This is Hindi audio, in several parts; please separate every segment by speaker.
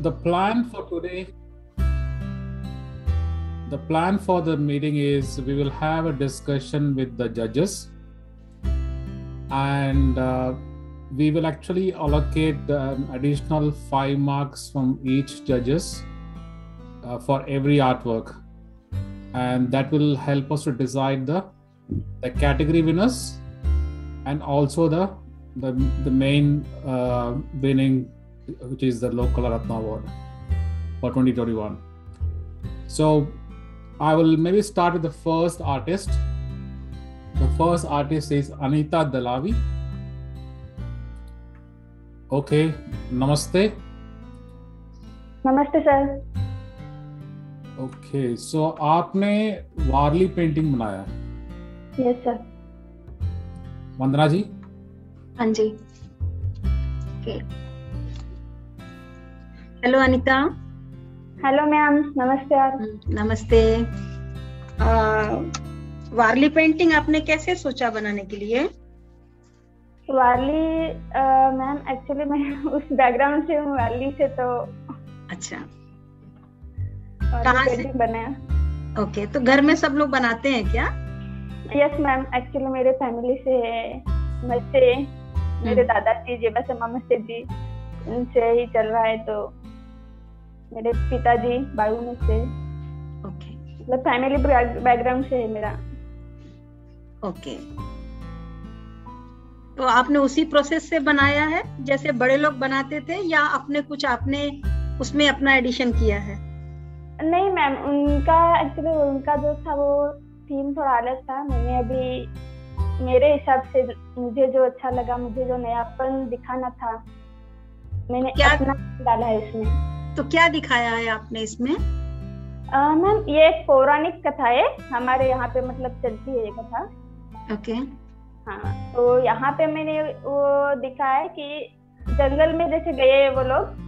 Speaker 1: the plan for today, the plan for the meeting is we will have a discussion with the judges, and we will actually allocate additional 5 marks from each judges for every artwork, and that will help us to decide the category winners and also the main winning, which is the Lok Kala Ratna Award for 2021. So I will maybe start with the first artist. The first artist is Anita Dalavi. Okay, namaste.
Speaker 2: नमस्ते सर।
Speaker 1: ओके, सो आपने वारली पेंटिंग बनाया है?
Speaker 2: Yes sir.
Speaker 1: वंदना जी?
Speaker 3: हाँ जी। Okay, hello Anita.
Speaker 2: Hello ma'am, नमस्ते यार।
Speaker 3: नमस्ते। वारली पेंटिंग आपने कैसे सोचा बनाने के लिए?
Speaker 2: वारली मैम एक्चुअली मैं उस बैकग्राउंड से हूँ, वारली से, तो
Speaker 3: अच्छा,
Speaker 2: कहाँ से
Speaker 3: बनाया? ओके, तो घर में सब लोग बनाते हैं क्या?
Speaker 2: यस मैम, एक्चुअली मेरे फैमिली से मस्ते, मेरे दादाजी जेबा मस्ते जी, उनसे ही चल रहा है। तो मेरे पिताजी बाबू मस्ते,
Speaker 3: ओके,
Speaker 2: मतलब फैमिली बैकग्राउंड से है मेरा।
Speaker 3: ओके, तो आपने उसी प्रोसेस से बनाया है जैसे बड़े लोग बनाते थे, या आपने उसमें अपना एडिशन किया है?
Speaker 2: नहीं मैम, उनका जो था वो थीम थोड़ा अलग था। मैंने अभी मेरे हिसाब से मुझे जो अच्छा लगा, मुझे जो नयापन दिखाना था, मैंने अपना डाला है इसमें।
Speaker 3: तो क्या दिखाया है आपने इसमें?
Speaker 2: मैम ये एक पौराणिक कथा है, हमारे यहाँ पे मतलब चलती है ये कथा।
Speaker 3: ओके।
Speaker 2: हाँ, तो यहाँ पे मैंने वो दिखाया है कि जंगल में जैसे गए वो लोग,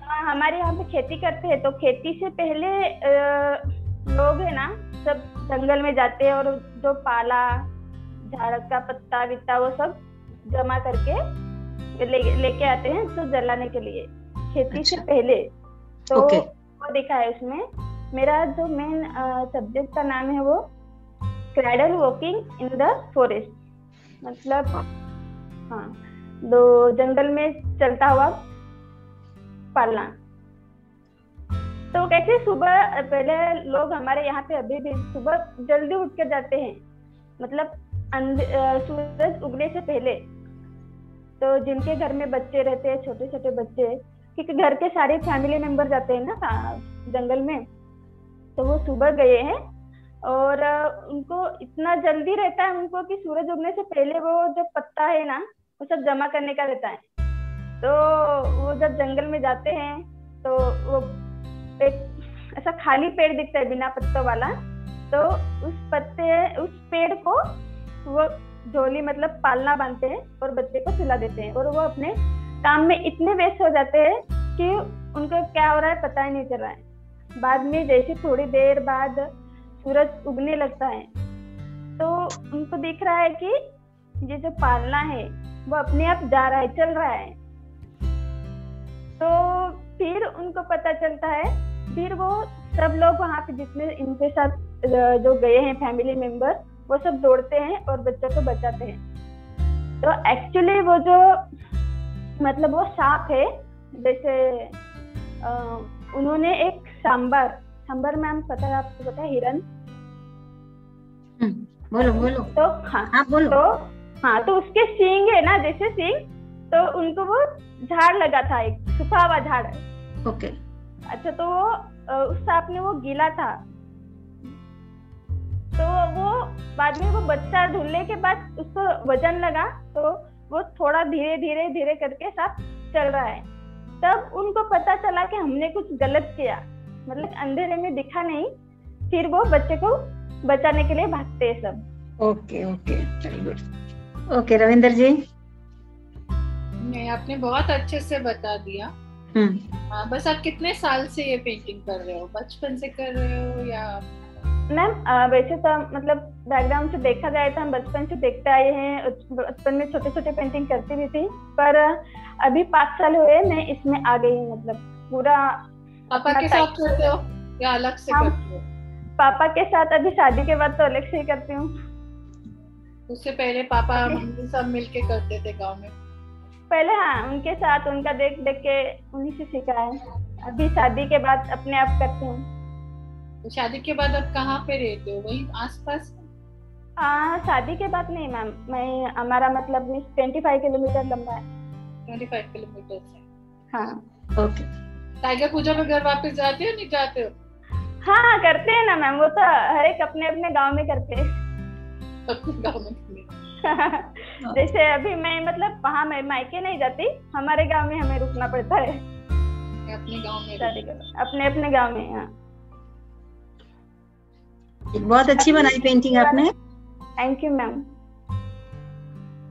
Speaker 2: हमारे यहाँ पे खेती करते हैं, तो खेती से पहले लोग है ना सब जंगल में जाते हैं और जो पाला, झाड़ का पत्ता वित्ता वो सब जमा करके लेके आते हैं तो जलाने के लिए, खेती से पहले। तो वो दिखा है उसमें। मेरा जो मेन सब्जेक्ट का नाम है वो cradle walking in the forest, मतलब हाँ, दो जंगल में चलता हुआ पालना। तो कैसे सुबह पहले लोग हमारे यहाँ पे अभी भी सुबह जल्दी उठ के जाते हैं, मतलब सूरज उगने से पहले। तो जिनके घर में बच्चे रहते हैं, छोटे छोटे बच्चे, क्योंकि घर के सारे फैमिली मेंबर जाते हैं ना जंगल में, तो वो सुबह गए हैं और उनको इतना जल्दी रहता है उनको कि सूरज उगने से पहले वो जो पत्ता है ना वो सब जमा करने का रहता है। तो वो जब जंगल में जाते हैं तो वो एक ऐसा खाली पेड़ दिखता है बिना पत्तों वाला, तो उस पेड़ को वो झोली मतलब पालना बांधते हैं और बच्चे को खिला देते हैं, और वो अपने काम में इतने व्यस्त हो जाते हैं कि उनको क्या हो रहा है पता ही नहीं चल रहा है। बाद में जैसे थोड़ी देर बाद सूरज उगने लगता है तो उनको दिख रहा है कि ये जो पालना है वो अपने आप जा रहा है, चल रहा है। तो फिर उनको पता चलता है, फिर वो सब लोग वहाँ पे जितने इनके साथ जो गए हैं फैमिली मेंबर, वो सब दौड़ते हैं और बच्चों को बचाते हैं। तो एक्चुअली वो जो मतलब वो सांप है, जैसे उन्होंने एक सांबर मैम पता है आपको, पता है हिरन?
Speaker 3: बोलो।
Speaker 2: तो हाँ बोलो। तो उसके सींग है ना, जैसे सींग, तो उनको वो झाड़ लगा था, एक सूखा हुआ झाड़।
Speaker 3: ओके।
Speaker 2: अच्छा, तो वो उस सांप ने वो गीला था, तो वो बाद में वो बच्चा धुलने के बाद उसको वजन लगा, तो वो थोड़ा धीरे करके सांप चल रहा है। तब उनको पता चला कि हमने कुछ गलत किया, मतलब अंधेरे में दिखा नहीं। फिर वो बच्चे को बचाने के लिए भागते हैं सब।
Speaker 3: Okay, very good. Okay, Ravinder ji?
Speaker 4: नहीं, आपने बहुत अच्छे से बता दिया। हाँ, बस आप कितने साल से ये पेंटिंग कर रहे हो? बचपन से कर रहे हो या?
Speaker 2: मैम वैसे तो मतलब बैकग्राउंड से देखा जाए तो हम बचपन से देखते आए हैं, बचपन में छोटे छोटे पेंटिंग करती भी थी, पर अभी 5 साल हुए मैं इसमें आ गई हूँ, मतलब पूरा।
Speaker 4: पापा के साथ करते हो या अलग से करते हो?
Speaker 2: पापा के साथ, अभी शादी के बाद तो अलग से ही करती हूँ।
Speaker 4: उससे पहले पापा मम्मी सब मिलके करते थे गांव में?
Speaker 2: पहले हाँ, उनके साथ, उनका देख देख के उन्हीं से सीखा है। अभी शादी के बाद अपने आप करती हूँ।
Speaker 4: तो शादी के बाद अब कहाँ पे रहते हो? वहीं आसपास?
Speaker 2: शादी के बाद नहीं मैम, मैं हमारा मतलब 25 किलोमीटर लंबा है।
Speaker 4: 25 किलोमीटर से?
Speaker 2: हाँ।
Speaker 3: ओके।
Speaker 4: टाइगर पूजा में घर वापस जाते हो नहीं जाते हो?
Speaker 2: हाँ करते हैं ना मैम, वो तो हर एक अपने अपने गांव में करते हैं।
Speaker 4: अपने गांव में?
Speaker 2: जैसे अभी मैं मतलब वहाँ मैं मायके नहीं जाती, हमारे गांव में हमें रुकना पड़ता है।
Speaker 4: अपने गांव में?
Speaker 2: अपने अपने गांव में। हाँ।
Speaker 3: बहुत अच्छी बनाई पेंटिंग आपने।
Speaker 2: Thank you ma'am.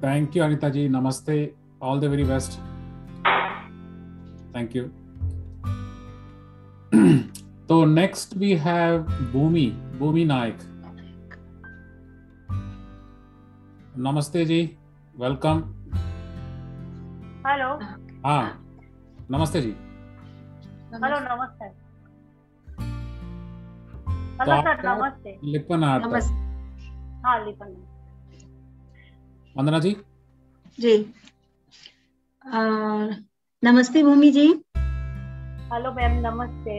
Speaker 1: Thank you Anita ji, नमस्ते, all the very best. Thank you. तो next we have Bhoomi Nayak. नमस्ते जी, वेलकम।
Speaker 2: हेलो।
Speaker 1: हाँ नमस्ते जी।
Speaker 2: हेलो नमस्ते।
Speaker 1: हेलो सर नमस्ते। लिपन आर्ट।
Speaker 2: हाँ लिपन।
Speaker 1: वंदना जी।
Speaker 3: जी नमस्ते भूमि जी।
Speaker 2: हेलो मैम नमस्ते।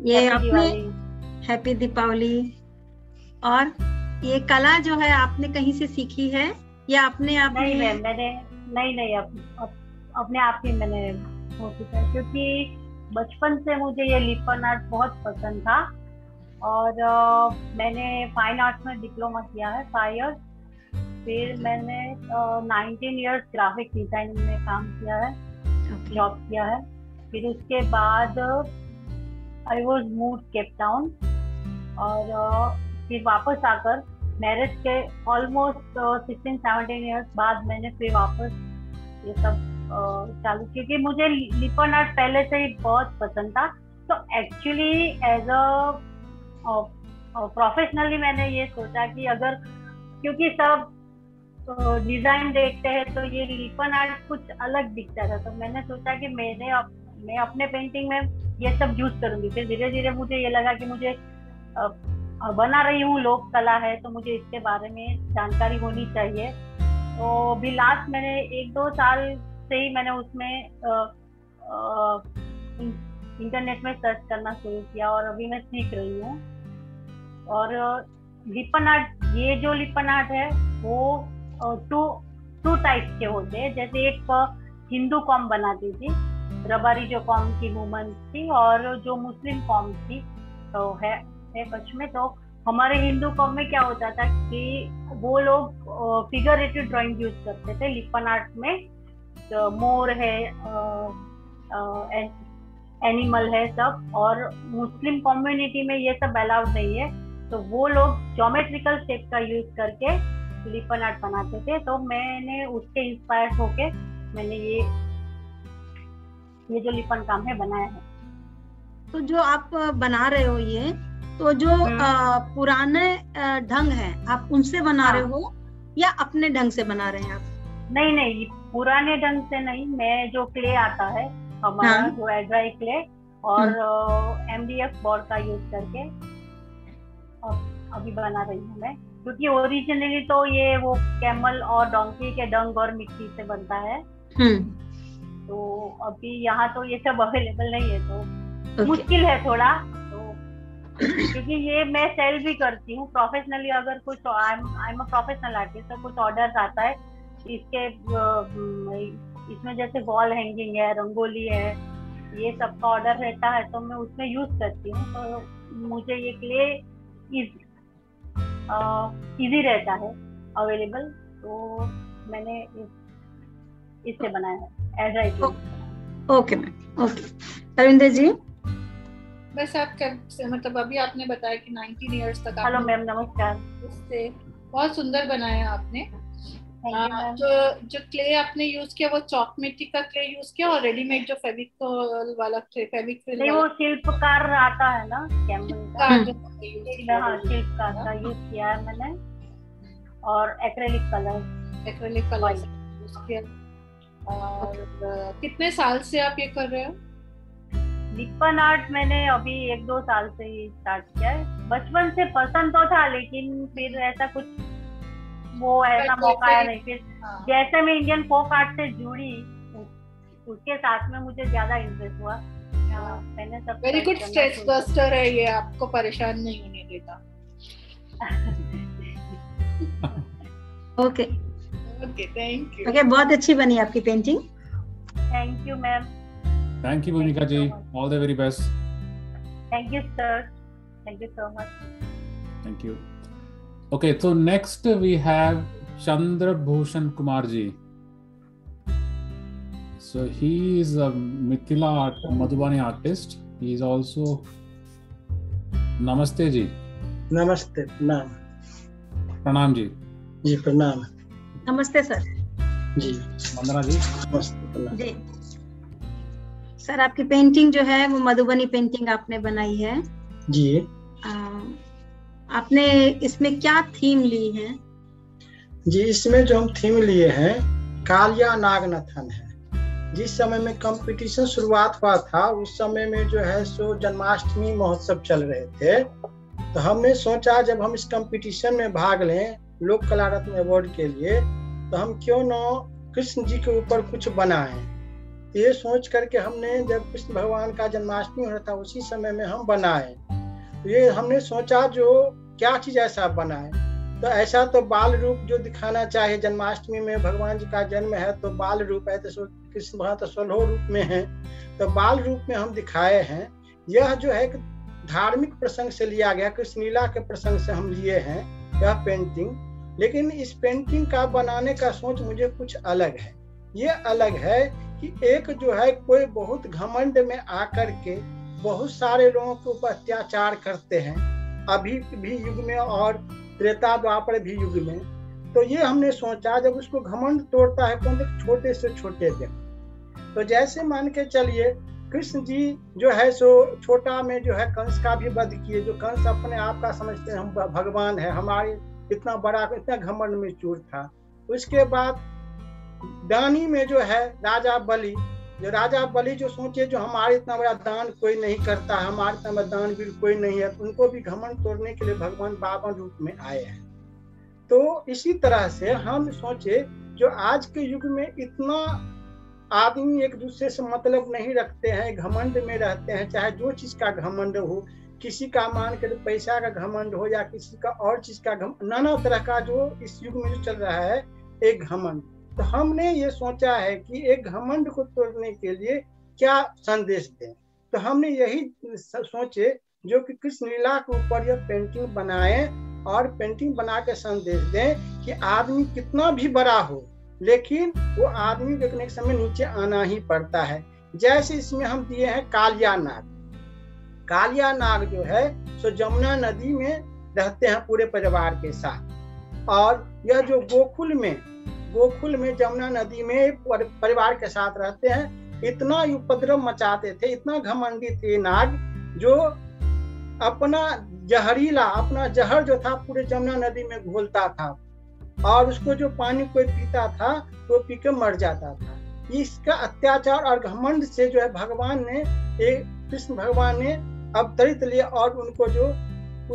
Speaker 3: ये आपने हैप्पी दीपावली। और ये कला जो है आपने कहीं से सीखी है या अपने आप?
Speaker 2: नहीं मैम, मैंने नहीं अपने आप ही मैंने सीखा, क्योंकि बचपन से मुझे ये लिपन आर्ट बहुत पसंद था। और मैंने फाइन आर्ट्स में डिप्लोमा किया है 5 इयर्स। फिर मैंने 19 इयर्स ग्राफिक डिजाइनिंग में काम किया है, जॉब किया है। फिर उसके बाद I was moved Cape Town, और फिर वापस आकर मैरिज के ऑलमोस्ट 16-17 इयर्स बाद मैंने फिर वापस ये सब चालू, क्योंकि मुझे लिपन आर्ट पहले से ही बहुत पसंद था। तो एक्चुअली एज अ प्रोफेशनली मैंने ये सोचा कि अगर, क्योंकि सब डिजाइन देखते हैं तो ये लिपन आर्ट कुछ अलग दिखता था, तो मैंने सोचा कि मैं अपने पेंटिंग में ये सब यूज करूंगी। फिर धीरे धीरे मुझे ये लगा कि मुझे बना रही हूँ, लोक कला है, तो मुझे इसके बारे में जानकारी होनी चाहिए। तो अभी लास्ट मैंने 1-2 साल से ही मैंने उसमें इंटरनेट में सर्च करना शुरू किया, और अभी मैं सीख रही हूँ। और लिपन आर्ट, ये जो लिपन आर्ट है वो टू टाइप्स के होते हैं। जैसे एक हिंदू कॉम बनाती थी, रबारी जो कॉम की वुमन थी, और जो मुस्लिम कॉम थी तो है कच्छ में। तो हमारे हिंदू कॉम में क्या होता था कि वो लोग फिगरेटिव ड्राइंग यूज करते थे लिपन आर्ट में। तो मोर है, एनिमल है सब, और मुस्लिम कम्युनिटी में ये सब अलाउड नहीं है, तो वो लोग ज्योमेट्रिकल शेप का यूज करके लिपन आर्ट बनाते थे। तो मैंने उसके इंस्पायर होके मैंने ये जो लिपन काम है बनाया है।
Speaker 3: तो जो आप बना रहे हो ये, तो जो पुराने ढंग है आप उनसे बना रहे हो या अपने ढंग से बना रहे हैं आप?
Speaker 2: नहीं, पुराने ढंग से नहीं, मैं जो क्ले आता है हमारा, जो ड्राई क्ले और MDF बोर्ड का यूज करके अभी बना रही हूँ मैं। क्योंकि ओरिजिनली तो ये वो कैमल और डोंकी के डंग और मिट्टी से बनता है। तो अभी यहाँ तो ये सब अवेलेबल नहीं है, तो मुश्किल है थोड़ा। तो क्योंकि ये मैं सेल भी करती हूँ प्रोफेशनली, अगर कुछ I am a professional artist, तो कुछ ऑर्डर्स आता है इसके, इसमें जैसे वॉल हैंगिंग है, रंगोली है, ये सब का ऑर्डर रहता है, तो मैं उसमें यूज करती हूँ। तो मुझे ये क्ले इजी रहता है अवेलेबल, तो मैंने इससे बनाया है as I.
Speaker 3: Okay ma'am, okay. Ravinder ji.
Speaker 4: बस आप मतलब अभी आपने बताया कि 19 इयर्स तक।
Speaker 2: हेलो मैम, नमस्कार।
Speaker 4: उससे बहुत सुंदर बनाया आपने। जो क्ले आपने यूज किया वो चॉक मिट्टी का क्ले यूज किया, और रेडीमेड जो फेविकॉल वाला क्ले, फेविक्विल
Speaker 2: नहीं, वो शिल्पकार आता है ना, कैमल का, शिल्पकार का यूज किया है मैंने, और एक्रेलिक कलर यूज किया।
Speaker 4: और कितने साल से आप ये कर रहे हो?
Speaker 5: लिपन आर्ट मैंने अभी 1-2 साल से ही स्टार्ट किया है। बचपन से पसंद तो था, लेकिन फिर ऐसा कुछ ऐसा मौका आया नहीं। फिर जैसे मैं इंडियन फोक आर्ट से जुड़ी, उसके साथ में मुझे ज्यादा इंटरेस्ट हुआ। मैंने सब
Speaker 4: वेरी गुड स्ट्रेस बस्टर है ये, आपको परेशान नहीं होने देता।
Speaker 3: Okay
Speaker 4: okay, thank you.
Speaker 3: Okay, बहुत अच्छी बनी आपकी painting.
Speaker 5: Thank you ma'am.
Speaker 1: Thank you Bhumika ji, all the very best.
Speaker 5: Thank you sir, thank you so much.
Speaker 1: Thank you. Okay, so next we have Chandra Bhushan Kumar ji. So he is a Mithila Madhubani artist. He is also Namaste ji.
Speaker 6: नमस्ते, प्रणाम।
Speaker 1: Pranam ji.
Speaker 6: जी प्रणाम।
Speaker 3: नमस्ते सर।
Speaker 6: जी
Speaker 1: वंदना जी।
Speaker 6: नमस्ते, प्रणाम।
Speaker 3: जी सर, आपकी पेंटिंग जो है वो मधुबनी पेंटिंग आपने बनाई है
Speaker 6: जी।
Speaker 3: आपने इसमें क्या थीम ली है?
Speaker 6: जी, इसमें जो हम थीम लिए हैं कालिया नागनाथन है। जिस समय में कंपटीशन शुरुआत हुआ था, उस समय में जो है सो जन्माष्टमी महोत्सव चल रहे थे, तो हमने सोचा जब हम इस कंपटीशन में भाग लें लोक कला रत्न अवार्ड के लिए, तो हम क्यों न कृष्ण जी के ऊपर कुछ बनाएं। ये सोच करके हमने, जब कृष्ण भगवान का जन्माष्टमी हो रहा था उसी समय में हम बनाए। ये हमने सोचा जो क्या चीज ऐसा बनाए, तो ऐसा तो बाल रूप जो दिखाना चाहिए। जन्माष्टमी में भगवान जी का जन्म है तो बाल रूप है, तो कृष्ण भगवान तो 16 रूप में है, तो बाल रूप में हम दिखाए हैं। यह जो है धार्मिक प्रसंग से लिया गया, कृष्ण लीला के प्रसंग से हम लिए हैं यह पेंटिंग। लेकिन इस पेंटिंग का बनाने का सोच मुझे कुछ अलग है। ये अलग है कि एक जो है कोई बहुत घमंड में आकर के बहुत सारे लोगों के ऊपर अत्याचार करते हैं, अभी भी युग में और त्रेता द्वापर भी युग में। तो ये हमने सोचा जब उसको घमंड तोड़ता है कौन, छोटे से छोटे व्यक्ति। तो जैसे मान के चलिए कृष्ण जी जो है सो छोटा में जो है कंस का भी वध किए, जो कंस अपने आप का समझते हैं हम भगवान है, हमारे इतना बड़ा इतना घमंड में चूर था। उसके बाद दानी में जो है राजा बलि, जो राजा बलि जो सोचे जो हमारे इतना बड़ा दान कोई नहीं करता, हमारे इतना बड़ा दानवीर कोई नहीं है, उनको भी घमंड तोड़ने के लिए भगवान बाबा रूप में आए हैं। तो इसी तरह से हम सोचे जो आज के युग में इतना आदमी एक दूसरे से मतलब नहीं रखते हैं, घमंड में रहते हैं, चाहे जो चीज का घमंड हो, किसी का मान कर पैसा का घमंड हो या किसी का और चीज का नाना तरह का जो इस युग में जो चल रहा है एक घमंड। तो हमने ये सोचा है कि एक घमंड को तोड़ने के लिए क्या संदेश दें। तो हमने यही सोचे जो कि कृष्ण लीला के ऊपर यह पेंटिंग बनाए और पेंटिंग बना के संदेश दें कि आदमी कितना भी बड़ा हो लेकिन वो आदमी देखने के समय नीचे आना ही पड़ता है। जैसे इसमें हम दिए हैं कालिया नाग। कालिया नाग जो है सो जमुना नदी में रहते हैं पूरे परिवार के साथ, और यह जो गोकुल में जमुना नदी में परिवार के साथ रहते हैं। इतना उपद्रव मचाते थे, इतना घमंडी थे नाग, जो अपना जहर जो था पूरे जमुना नदी में घोलता था, और उसको जो पानी कोई पीता था वो पी के मर जाता था। इसका अत्याचार और घमंड से जो है कृष्ण भगवान ने अवतरित लिए और उनको जो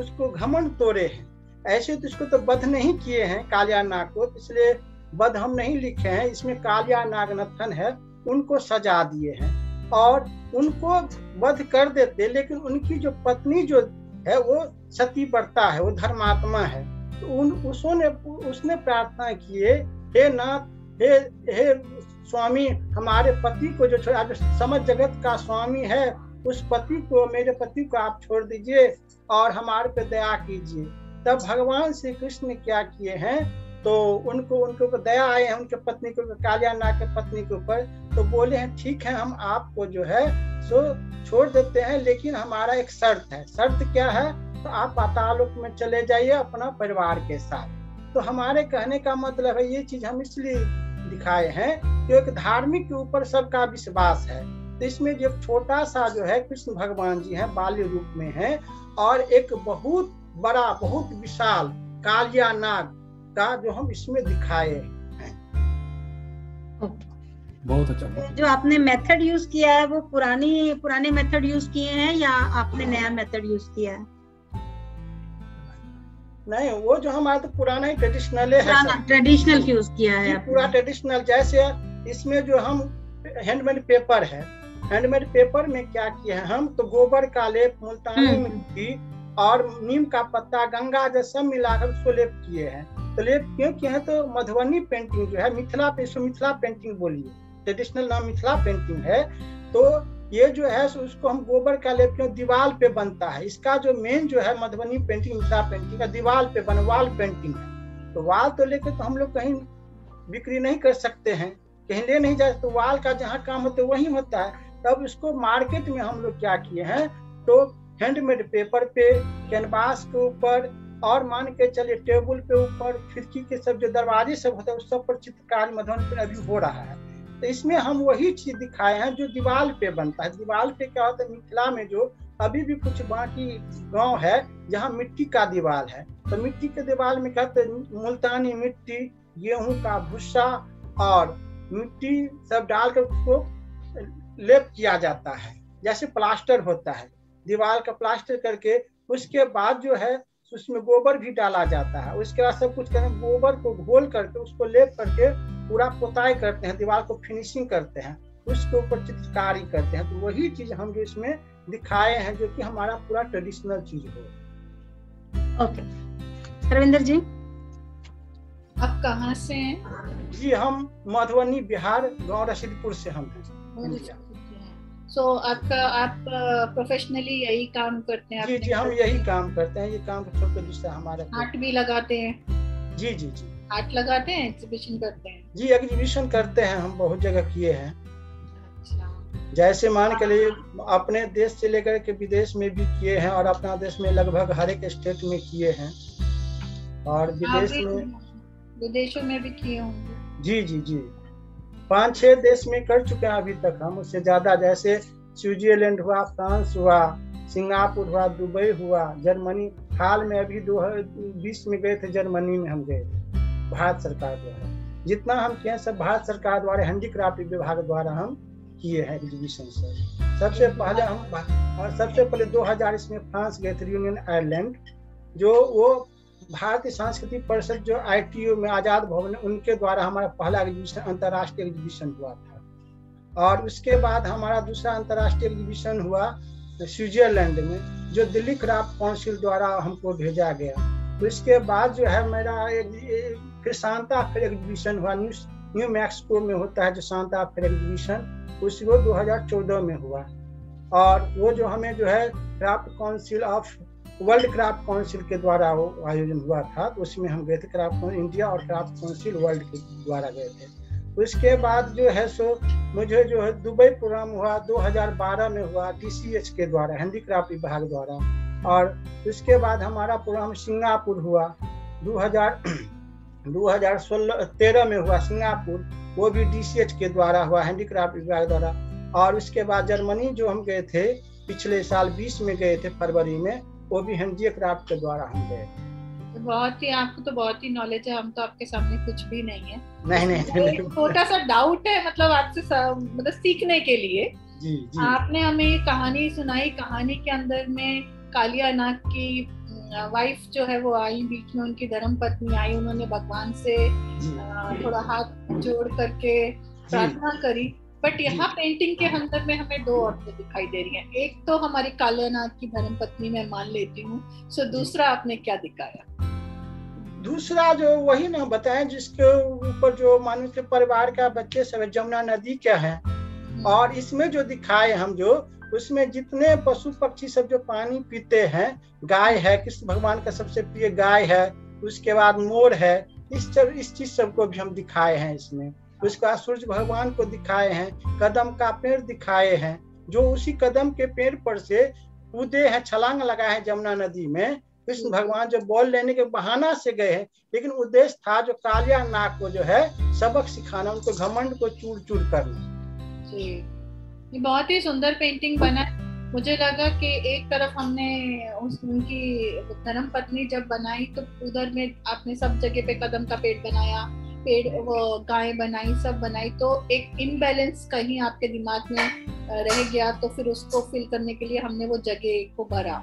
Speaker 6: उसको घमंड तोड़े हैं। ऐसे तो इसको तो वध नहीं किए हैं कालिया नाग को, इसलिए वध हम नहीं लिखे हैं। इसमें कालिया नागनाथन है, उनको सजा दिए हैं और उनको वध कर देते, लेकिन उनकी जो पत्नी जो है वो सती व्रता है, वो धर्मात्मा है। तो उसने प्रार्थना किए, हे नाथ, हे स्वामी, हमारे पति को जो समझ जगत का स्वामी है उस पति को, मेरे पति को आप छोड़ दीजिए और हमारे पे दया कीजिए। तब भगवान श्री कृष्ण ने क्या किए हैं, तो उनके ऊपर दया आए हैं, उनके पत्नी को, कालिया नाग के पत्नी के ऊपर। तो बोले हैं ठीक है, हम आपको जो है सो छोड़ देते हैं, लेकिन हमारा एक शर्त है। शर्त क्या है, तो आप पातालोक में चले जाइए अपना परिवार के साथ। तो हमारे कहने का मतलब है, ये चीज हम इसलिए दिखाए हैं कि एक धार्मिक के ऊपर सबका विश्वास है। तो इसमें जो छोटा सा जो है कृष्ण भगवान जी हैं, बाल्य रूप में हैं, और एक बहुत बड़ा बहुत विशाल कालिया नाग का जो हम इसमें दिखाए हैं।
Speaker 1: बहुत अच्छा।
Speaker 3: जो आपने मेथड यूज किया है वो पुराने मेथड यूज किए हैं या आपने नया मेथड यूज किया है?
Speaker 6: नहीं, वो जो हमारा तो पुराना ही ट्रेडिशनल है,
Speaker 3: ट्रेडिशनल यूज किया है
Speaker 6: पूरा ट्रेडिशनल। जैसे इसमें जो हम हैंडमेड पेपर है, हैंडमेड पेपर में क्या किया है हम, तो गोबर का लेप, मुल्तानी मिट्टी और नीम का पत्ता, गंगा जल सब मिलाकर उसको लेप किए हैं। तो लेप क्यों किए हैं, तो मधुबनी पेंटिंग जो है, मिथिला पेंटिंग बोलिए, ट्रेडिशनल नाम मिथिला पेंटिंग है। तो ये जो है उसको हम गोबर का लेप क्यों, दीवार पे बनता है। इसका जो मेन जो है मधुबनी पेंटिंग, मिथिला पेंटिंग का दीवार पे वॉल पेंटिंग है। तो वाल तो लेकर तो हम लोग कहीं बिक्री नहीं कर सकते हैं, कहीं ले नहीं जा सकते, तो वाल का जहाँ काम होता है वही होता है। तब इसको मार्केट में हम लोग क्या किए हैं, तो हैंडमेड पेपर पे, कैनवास के ऊपर, और मान के चलिए टेबल पे ऊपर, खिड़की के सब जो दरवाजे सब होता है उस सब पर चित्रकारी मधुबनी पे अभी हो रहा है। तो इसमें हम वही चीज दिखाए हैं जो दीवार पे बनता है। दीवार पे क्या होता है, मिथिला में जो अभी भी कुछ बाकी गांव है जहाँ मिट्टी का दीवार है, तो मिट्टी के दीवार में क्या होता है, मुल्तानी मिट्टी, गेहूं का भूसा और मिट्टी सब डालकर उसको लेप किया जाता है, जैसे प्लास्टर होता है, दीवार का प्लास्टर करके उसके बाद जो है उसमें गोबर भी डाला जाता है। उसके बाद सब कुछ करके गोबर को घोल करके उसको लेप करके पूरा पोताई करते हैं, दीवार को फिनिशिंग करते हैं, उसके ऊपर चित्रकारी करते हैं। तो वही चीज हम जो इसमें दिखाए हैं, जो कि हमारा पूरा ट्रेडिशनल चीज हो।
Speaker 3: ओके, रविंदर जी
Speaker 4: आप कहाँ से हैं?
Speaker 6: जी हम मधुबनी बिहार, गांव रशीदपुर से हम हैं।
Speaker 4: आप प्रोफेशनली यही काम करते हैं?
Speaker 6: जी हम यही काम करते हैं, ये काम छोड़ के दूसरा हमारा।
Speaker 4: आर्ट भी लगाते हैं?
Speaker 6: जी
Speaker 4: आर्ट लगाते हैं, एग्जीबिशन करते हैं?
Speaker 6: जी एग्जीबिशन करते हैं, हम बहुत जगह किए हैं।
Speaker 4: अच्छा।
Speaker 6: जैसे मान के लिए अपने देश से लेकर के विदेश में भी किए हैं, और अपना देश में लगभग हर एक स्टेट में किए हैं, और
Speaker 4: विदेशों में भी किए होंगे।
Speaker 6: जी 5-6 देश में कर चुके हैं अभी तक हम, उससे ज्यादा। जैसे स्विट्जरलैंड हुआ, फ्रांस हुआ, सिंगापुर हुआ, दुबई हुआ, जर्मनी। हाल में अभी 2020 में गए थे, जर्मनी में हम गए थे, भारत सरकार द्वारा। जितना हम किए सब भारत सरकार द्वारा, हैंडीक्राफ्ट विभाग द्वारा हम किए हैं एग्जीबिशन से। सबसे पहले 2000 इसमें फ्रांस गए थे, यूनियन आयरलैंड, जो वो भारतीय सांस्कृतिक परिषद जो ITO में आजाद भवन, उनके द्वारा हमारा पहला एग्जीबिशन, अंतर्राष्ट्रीय एग्जीबिशन हुआ था। और उसके बाद हमारा दूसरा अंतर्राष्ट्रीय एग्जीबिशन हुआ स्विट्जरलैंड में, जो दिल्ली क्राफ्ट काउंसिल द्वारा हमको भेजा गया। तो इसके बाद जो है मेरा फिर सांता फेर एग्जीबिशन हुआ, न्यू मैक्सिको में होता है जो सांता फेर एग्जीबिशन, उसको 2014 में हुआ। और वो जो हमें जो है craft council of world craft council के द्वारा वो आयोजन हुआ था, तो उसमें हम गए थे, क्राफ्ट इंडिया और क्राफ्ट काउंसिल वर्ल्ड के द्वारा गए थे। उसके बाद जो है सो मुझे जो है दुबई प्रोग्राम हुआ, 2012 में हुआ, DCH के द्वारा, हैंडीक्राफ्ट विभाग द्वारा। और उसके बाद हमारा प्रोग्राम सिंगापुर हुआ, 2013 में हुआ सिंगापुर, वो भी DCH के द्वारा हुआ, हैंडीक्राफ्ट विभाग द्वारा। और उसके बाद जर्मनी जो हम गए थे पिछले साल 20 में गए थे, फरवरी में, वो भी हैंडीक्राफ्ट के द्वारा हम गए।
Speaker 4: बहुत ही, आपको तो बहुत ही नॉलेज है, हम तो आपके सामने कुछ भी नहीं है।
Speaker 6: नहीं।
Speaker 4: छोटा सा डाउट है, मतलब आपसे मतलब सीखने के लिए।
Speaker 6: जी।
Speaker 4: आपने हमें ये कहानी सुनाई, कहानी के अंदर में कालिया नाग की वाइफ जो है वो आई, बीच में उनकी धर्म पत्नी आई, उन्होंने भगवान से थोड़ा हाथ जोड़ करके प्रार्थना करी। बट यहाँ पेंटिंग के अंदर में हमें 2 औरतें दिखाई दे रही हैं। एक तो हमारी कालियानाथ की धर्म पत्नी मैं मान लेती हूँ, सो दूसरा आपने क्या दिखाया?
Speaker 6: दूसरा जो वही ना बताएं, जिसके ऊपर जो मानो के परिवार का बच्चे सब, जमुना नदी क्या है। और इसमें जो दिखाए हम, जो उसमें जितने पशु पक्षी सब जो पानी पीते हैं, गाय है, कृष्ण भगवान का सबसे प्रिय गाय है, उसके बाद मोर है, इस चीज सबको भी हम दिखाए हैं इसमें। उसका सूर्य भगवान को दिखाए हैं, कदम का पेड़ दिखाए हैं, जो उसी कदम के पेड़ पर से कूदे हैं, छलांग लगाए हैं जमुना नदी में। कृष्ण भगवान जो बॉल लेने के बहाना से गए हैं, लेकिन उद्देश्य था जो कालिया नाग को जो है सबक सिखाना, उनको घमंड को चूर चूर करना।
Speaker 4: जी, ये बहुत ही सुंदर पेंटिंग बना। मुझे लगा कि एक तरफ हमने उनकी धर्म पत्नी जब बनाई, तो उधर में आपने सब जगह पे कदम का पेड़ बनाया, पेड़ वो गाय बनाई, सब बनाई, तो एक इम्बैलेंस कहीं आपके दिमाग में रह गया, तो फिर उसको फिल करने के लिए हमने वो जगह को भरा,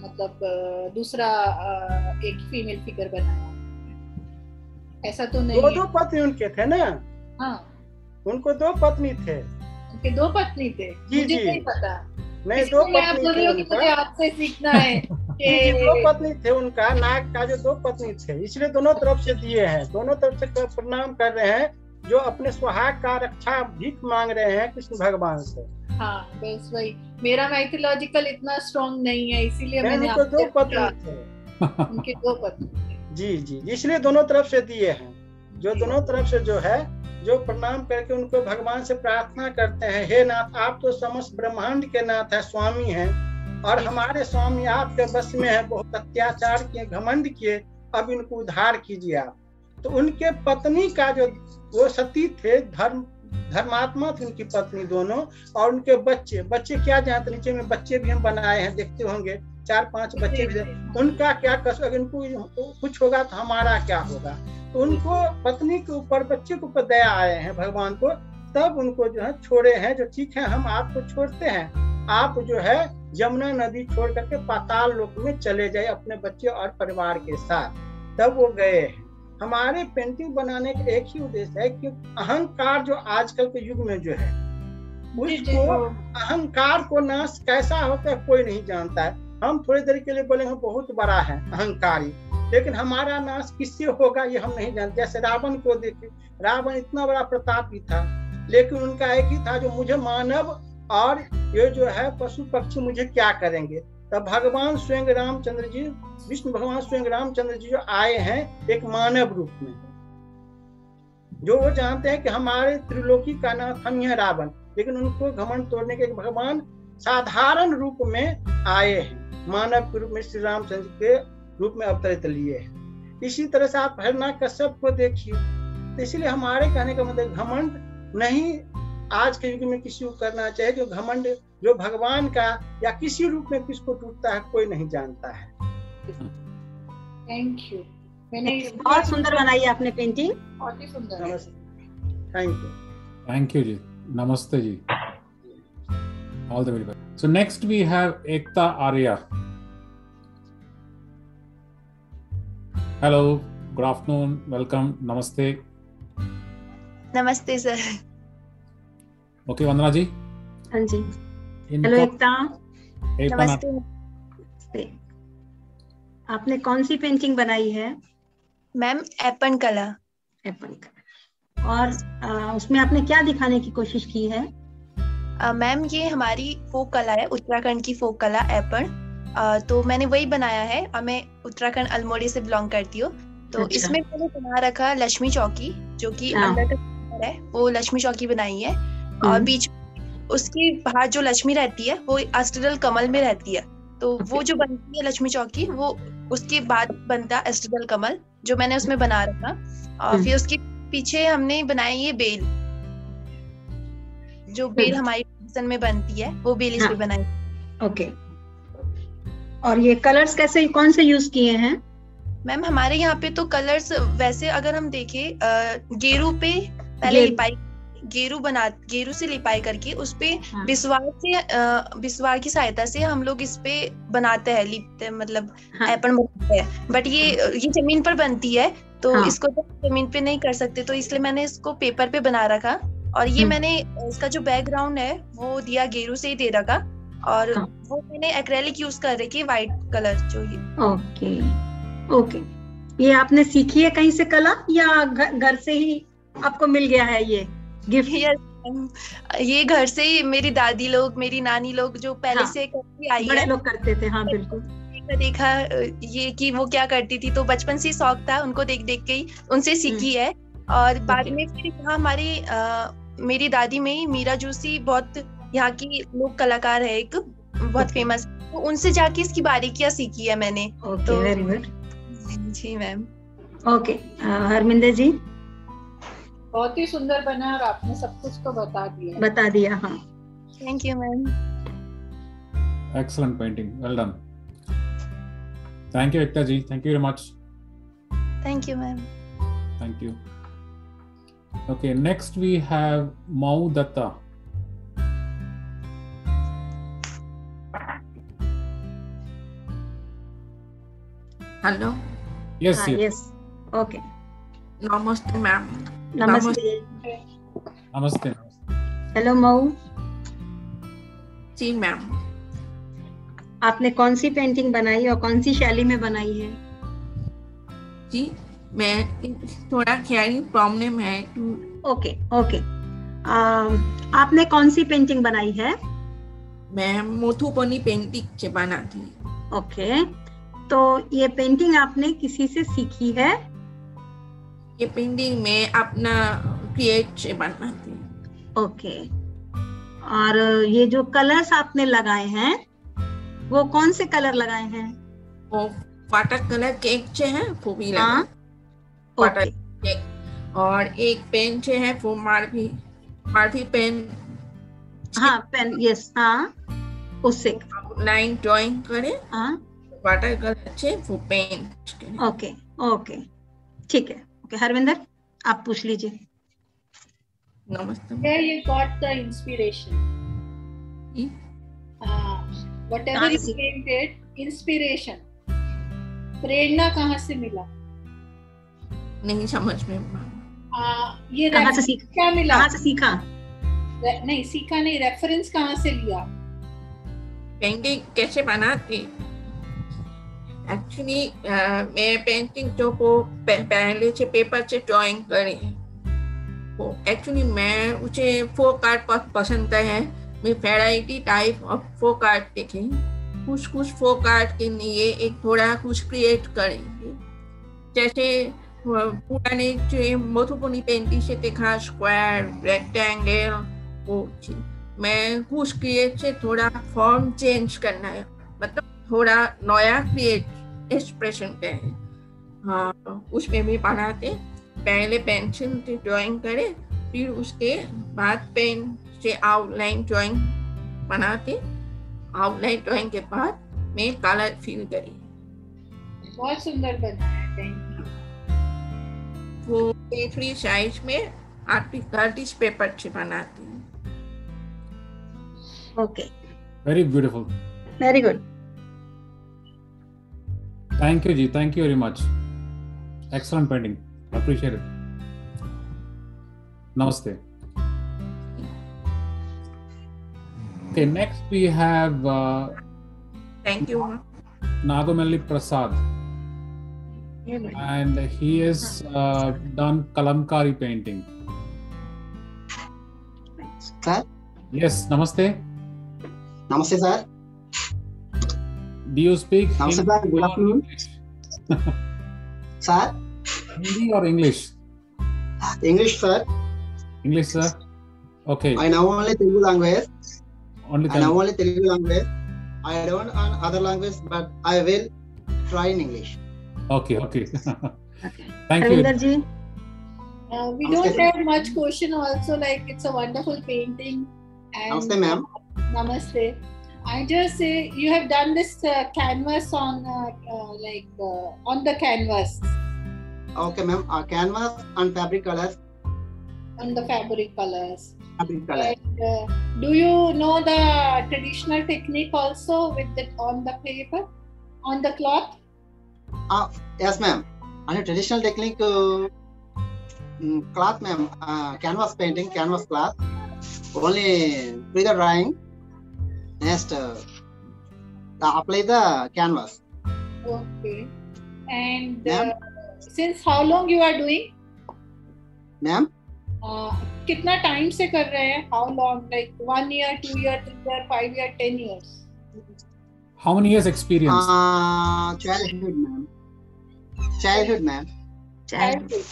Speaker 4: मतलब दूसरा एक फीमेल फिगर बनाया। ऐसा तो नहीं?
Speaker 6: दो पत्नी उनके थे ना?
Speaker 4: हाँ,
Speaker 6: उनको 2 पत्नी थे।
Speaker 4: उनके 2 पत्नी थे? मुझे नहीं पता।
Speaker 6: नहीं, 2 पत्नी थे
Speaker 4: उनका। मुझे आपसे सीखना है कि
Speaker 6: 2 पत्नी थे उनका, नाग का जो 2 पत्नी थे, इसलिए दोनों तरफ से दिए हैं, दोनों तरफ से प्रणाम कर रहे हैं, जो अपने सुहाग का रक्षा भीख मांग रहे हैं कृष्ण भगवान से।
Speaker 4: हाँ, बस वही। मेरा माइथोलॉजिकल इतना स्ट्रॉन्ग नहीं है, इसीलिए मैंने
Speaker 6: उनको 2 पत्नी थे।
Speaker 4: उनके 2 पत्नी थे।
Speaker 6: जी, इसलिए दोनों तरफ से दिए हैं, जो दोनों तरफ से जो है, जो प्रणाम करके उनको भगवान से प्रार्थना करते हैं, हे नाथ, आप तो समस्त ब्रह्मांड के नाथ है, स्वामी हैं, और हमारे स्वामी आपके बस में है, बहुत अत्याचार किए, घमंड किए, अब इनको उद्धार कीजिए आप। तो उनके पत्नी का जो वो सती थे, धर्मात्मा थी उनकी पत्नी दोनों, और उनके बच्चे क्या जानते, नीचे में बच्चे भी हम बनाए हैं, देखते होंगे 4-5 बच्चे भी, उनका क्या कसूर, अगर इनको कुछ होगा तो हमारा क्या होगा। तो उनको पत्नी के ऊपर, बच्चे के ऊपर दया आए हैं भगवान को, तब उनको जो है छोड़े हैं, जो ठीक है हम आपको छोड़ते हैं, आप जो है यमुना नदी छोड़ करके पाताल लोक में चले जाए अपने बच्चे और परिवार के साथ। तब वो गए हैं। हमारे पेंटिंग बनाने का एक ही उद्देश्य है कि अहंकार जो आजकल के युग में जो है, उसको अहंकार को नाश कैसा होता है कोई नहीं जानता है। हम थोड़ी देर के लिए बोलेंगे बहुत बड़ा है अहंकारी, लेकिन हमारा नाश किससे होगा ये हम नहीं जानते। जैसे रावण को देखिए, रावण इतना बड़ा प्रतापी था, लेकिन उनका एक ही था, जो मुझे मानव और ये जो है पशु पक्षी मुझे क्या करेंगे। तब भगवान स्वयं रामचंद्र जी, विष्णु भगवान स्वयं रामचंद्र जी जो आए हैं एक मानव रूप में, जो वो जानते हैं कि हमारे त्रिलोकी का नाथ हम ही है रावण, लेकिन उनको घमंड तोड़ने के भगवान साधारण रूप में आए हैं, मानव के रूप में श्री रामचंद्र के रूप में अवतरित लिए हैं। इसी तरह से आप हिरण्यकश्यप को देखिए। तो इसलिए हमारे कहने का मतलब घमंड नहीं आज के युग में किसी को करना चाहिए, जो घमंड जो भगवान का या किसी रूप में किसको टूटता है कोई नहीं जानता है।
Speaker 4: थैंक यू, मैंने
Speaker 3: बहुत सुंदर बनाई आपने पेंटिंग,
Speaker 4: बहुत ही सुंदर।
Speaker 6: थैंक यू
Speaker 1: जी, नमस्ते जी, all the very best. So next we have Ekta Arya. Hello, good afternoon, welcome, नमस्ते।
Speaker 7: नमस्ते सर।
Speaker 1: ओके, वंदना जी।
Speaker 3: हाँ जी, हेलो एकता।
Speaker 7: नमस्ते।
Speaker 3: आपने कौन सी पेंटिंग बनाई है?
Speaker 7: मैम एपन कला।
Speaker 3: और उसमें आपने क्या दिखाने की कोशिश की है?
Speaker 7: मैम ये हमारी फोक कला है, उत्तराखंड की फोक कला एपन। तो मैंने वही बनाया है, और मैं उत्तराखंड अल्मोड़ी से बिलोंग करती हूँ। तो
Speaker 3: अच्छा।
Speaker 7: इसमें मैंने बना रखा लक्ष्मी चौकी, जो कि अंदर का है, वो लक्ष्मी चौकी बनाई है, और बीच उसके बाहर जो लक्ष्मी रहती है वो अष्टदल कमल में रहती है। तो वो जो बनती है लक्ष्मी चौकी, वो उसके बाद बनता है अष्टदल कमल, जो मैंने उसमें बना रखा। और फिर उसके पीछे हमने बनाई ये बेल, जो बेल हमारी ट्रेडिशन में बनती है, वो बेल इस पे बनाई।
Speaker 3: ओके। और ये कलर्स कैसे, कौन से यूज किए हैं?
Speaker 7: मैम हमारे यहाँ पे तो कलर्स वैसे अगर हम देखें, गेरू पे पहले लिपाई, गेरू से लिपाई करके उस पे बिस्वार की सहायता से हम लोग इस पे बनाते हैं, लिपते मतलब एपन बनाते हैं। बट ये जमीन पर बनती है, तो इसको तो जमीन पे नहीं कर सकते, तो इसलिए मैंने इसको पेपर पे बना रखा। और ये मैंने इसका जो बैकग्राउंड है वो दिया गेरू से ही दे रखा, और वो मैंने एक्रेलिक यूज कर रखी है, व्हाइट कलर जो ये।
Speaker 3: ओके। ये आपने सीखी है कहीं से कला, या घर से ही आपको मिल गया है ये गिफ्ट?
Speaker 7: ये घर से ही मेरी दादी लोग, मेरी नानी लोग जो पहले से करती आई है,
Speaker 3: बड़े लोग करते थे। हाँ बिल्कुल।
Speaker 7: देखा ये कि वो क्या करती थी, तो बचपन से शौक था, उनको देख देख के ही उनसे सीखी है। और बाद में फिर हमारी मेरी दादी में ही मीरा जोशी बहुत यहाँ की लोक कलाकार है, एक बहुत फेमस, तो उनसे जाके इसकी बारीकियां सीखी है मैंने।
Speaker 3: तो वेरी गुड
Speaker 7: जी मैम।
Speaker 3: ओके, हरमिंदर जी।
Speaker 4: बहुत ही सुंदर बना, और आपने सब कुछ तो बता दिया।
Speaker 3: हाँ,
Speaker 7: thank you ma'am.
Speaker 1: Excellent painting, well done. Thank you Ekta ji, thank you very much.
Speaker 7: Thank you ma'am.
Speaker 1: Thank you. Okay, next we have Mau Datta.
Speaker 8: Hello.
Speaker 1: Yes,
Speaker 3: yes. Okay.
Speaker 8: Namaste, ma'am.
Speaker 3: Namaste.
Speaker 1: Namaste.
Speaker 3: Hello Mau.
Speaker 8: जी मैम।
Speaker 3: आपने कौन सी पेंटिंग बनाई और कौन सी शैली में बनाई है?
Speaker 8: जी मैं थोड़ा ख्याली प्रॉब्लम है।
Speaker 3: Okay okay. आपने कौन सी पेंटिंग बनाई है?
Speaker 8: मैं मोथुपनी पेंटिंग से बना थी।
Speaker 3: ओके, तो ये पेंटिंग आपने किसी से सीखी है?
Speaker 8: ये पेंटिंग मैं अपना क्रिएट से बना थी।
Speaker 3: ओके, और ये जो कलर्स आपने लगाए हैं वो कौन से कलर लगाए हैं?
Speaker 8: वो वाटर कलर केक से है वो भी लगा।
Speaker 3: हाँ,
Speaker 8: वाटर केक। और एक पेन से है वो मार्वी पेन।
Speaker 3: हाँ पेन, यस। हाँ, उससे
Speaker 8: लाइन ड्राइंग करे।
Speaker 3: हाँ,
Speaker 8: वाटर कलर से वो पेन।
Speaker 3: ओके ओके, ठीक है। ओके हरविंदर, आप पूछ लीजिए।
Speaker 8: नमस्ते।
Speaker 4: Where you got the inspiration? Whatever you painted, inspiration, प्रेरणा कहाँ से मिला?
Speaker 8: नहीं समझ में।
Speaker 4: ये
Speaker 3: कहाँ से सीखा?
Speaker 4: क्या मिला?
Speaker 3: कहाँ से सीखा?
Speaker 4: नहीं सीखा नहीं, रेफरेंस कहाँ से लिया?
Speaker 8: पेंटिंग कैसे बनाती? एक्चुअली मैं पेंटिंग तो वो पहले से पेपर से ड्राइंग करी है। एक्चुअली मैं मुझे फोक आर्ट बहुत पसंद है। मैं variety type of folk art देखे, कुछ फोक आर्ट के लिए एक थोड़ा कुछ क्रिएट करेंगे। जैसे पुराने जो मोथुपनी पेंटिंग से देखा स्क्वायर, रेक्टेंगल, वो मैं कुछ क्रिएट से थोड़ा फॉर्म चेंज करना है, मतलब थोड़ा नया क्रिएट एक्सप्रेशन पे है। हाँ, उसमें भी बनाते पहले पेंसिल से ड्राइंग करे, फिर उसके बाद पेन से आउटलाइन ड्राइंग बनाते। आउटलाइन ड्राइंग के बाद मैं कलर फिल करी।
Speaker 4: बहुत सुंदर बना है पेंटिंग।
Speaker 8: वो A3 साइज में आर्टिस्ट पेपर से बनाती हूँ।
Speaker 3: Okay,
Speaker 1: very beautiful,
Speaker 3: very good.
Speaker 1: Thank you जी, thank you very much. Excellent painting, appreciate it. Namaste. Okay, next we have
Speaker 8: thank you
Speaker 1: Nagamelli Prasad, and he has done kalamkari painting.
Speaker 9: Sir?
Speaker 1: Yes, namaste.
Speaker 9: Namaste sir.
Speaker 1: Do you speak
Speaker 9: Namaste sir, good afternoon. Sir?
Speaker 1: Hindi or English?
Speaker 9: English, sir.
Speaker 1: English, sir. Okay.
Speaker 9: I know only Telugu language.
Speaker 1: Only
Speaker 9: I know only Telugu language. I don't know other language, but I will try in English.
Speaker 1: Okay, okay. Thank you.
Speaker 3: Ravinder ji.
Speaker 4: We don't have much question also, like it's a wonderful painting. And
Speaker 9: Namaste, ma'am.
Speaker 4: Namaste. I just say you have done this canvas on on the canvas.
Speaker 9: Okay, ma'am. Canvas and fabric colors.
Speaker 4: On the fabric colors.
Speaker 9: Fabric colors.
Speaker 4: And, do you know the traditional technique also with the on the paper, on the cloth?
Speaker 9: Yes, ma'am. And traditional technique, cloth, ma'am. Canvas painting, canvas cloth. Only with the drawing. Next, apply the canvas.
Speaker 4: Okay. And since how long you are doing?
Speaker 9: Ma'am?
Speaker 4: कितना टाइम से कर रहे हैं? How long? Like 1 year, 2 year, 3 year, 5 year, 10 years?
Speaker 1: How many years experience?
Speaker 9: Childhood, ma'am. Childhood, ma'am.
Speaker 4: Childhood.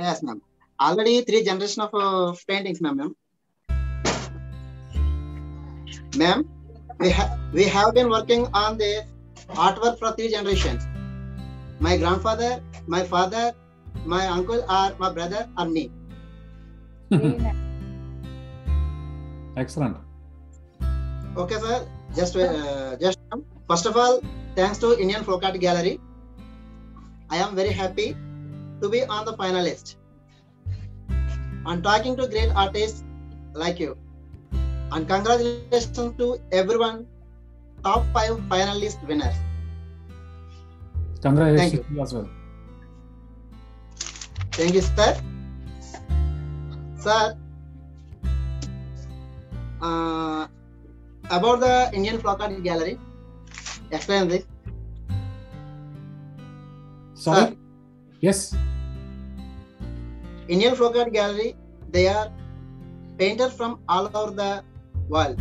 Speaker 9: Yes, ma'am. Already 3 generations of paintings, ma'am. Ma'am, we have been working on this artwork for 3 generations. My grandfather, my father, my uncle, or my brother, or me.
Speaker 1: Excellent.
Speaker 9: Okay, sir. Just first of all, thanks to Indian Folk Art Gallery I am very happy to be on the finalist and talking to great artists like you. And congratulations to everyone, top 5 finalist winners.
Speaker 1: Congratulations to you as well.
Speaker 9: Thank you, sir. Sir, about the Indian Folk Art Gallery, explain this.
Speaker 1: Sorry?
Speaker 9: Sir,
Speaker 1: yes.
Speaker 9: Indian Folk Art Gallery, they are painters from all over the world,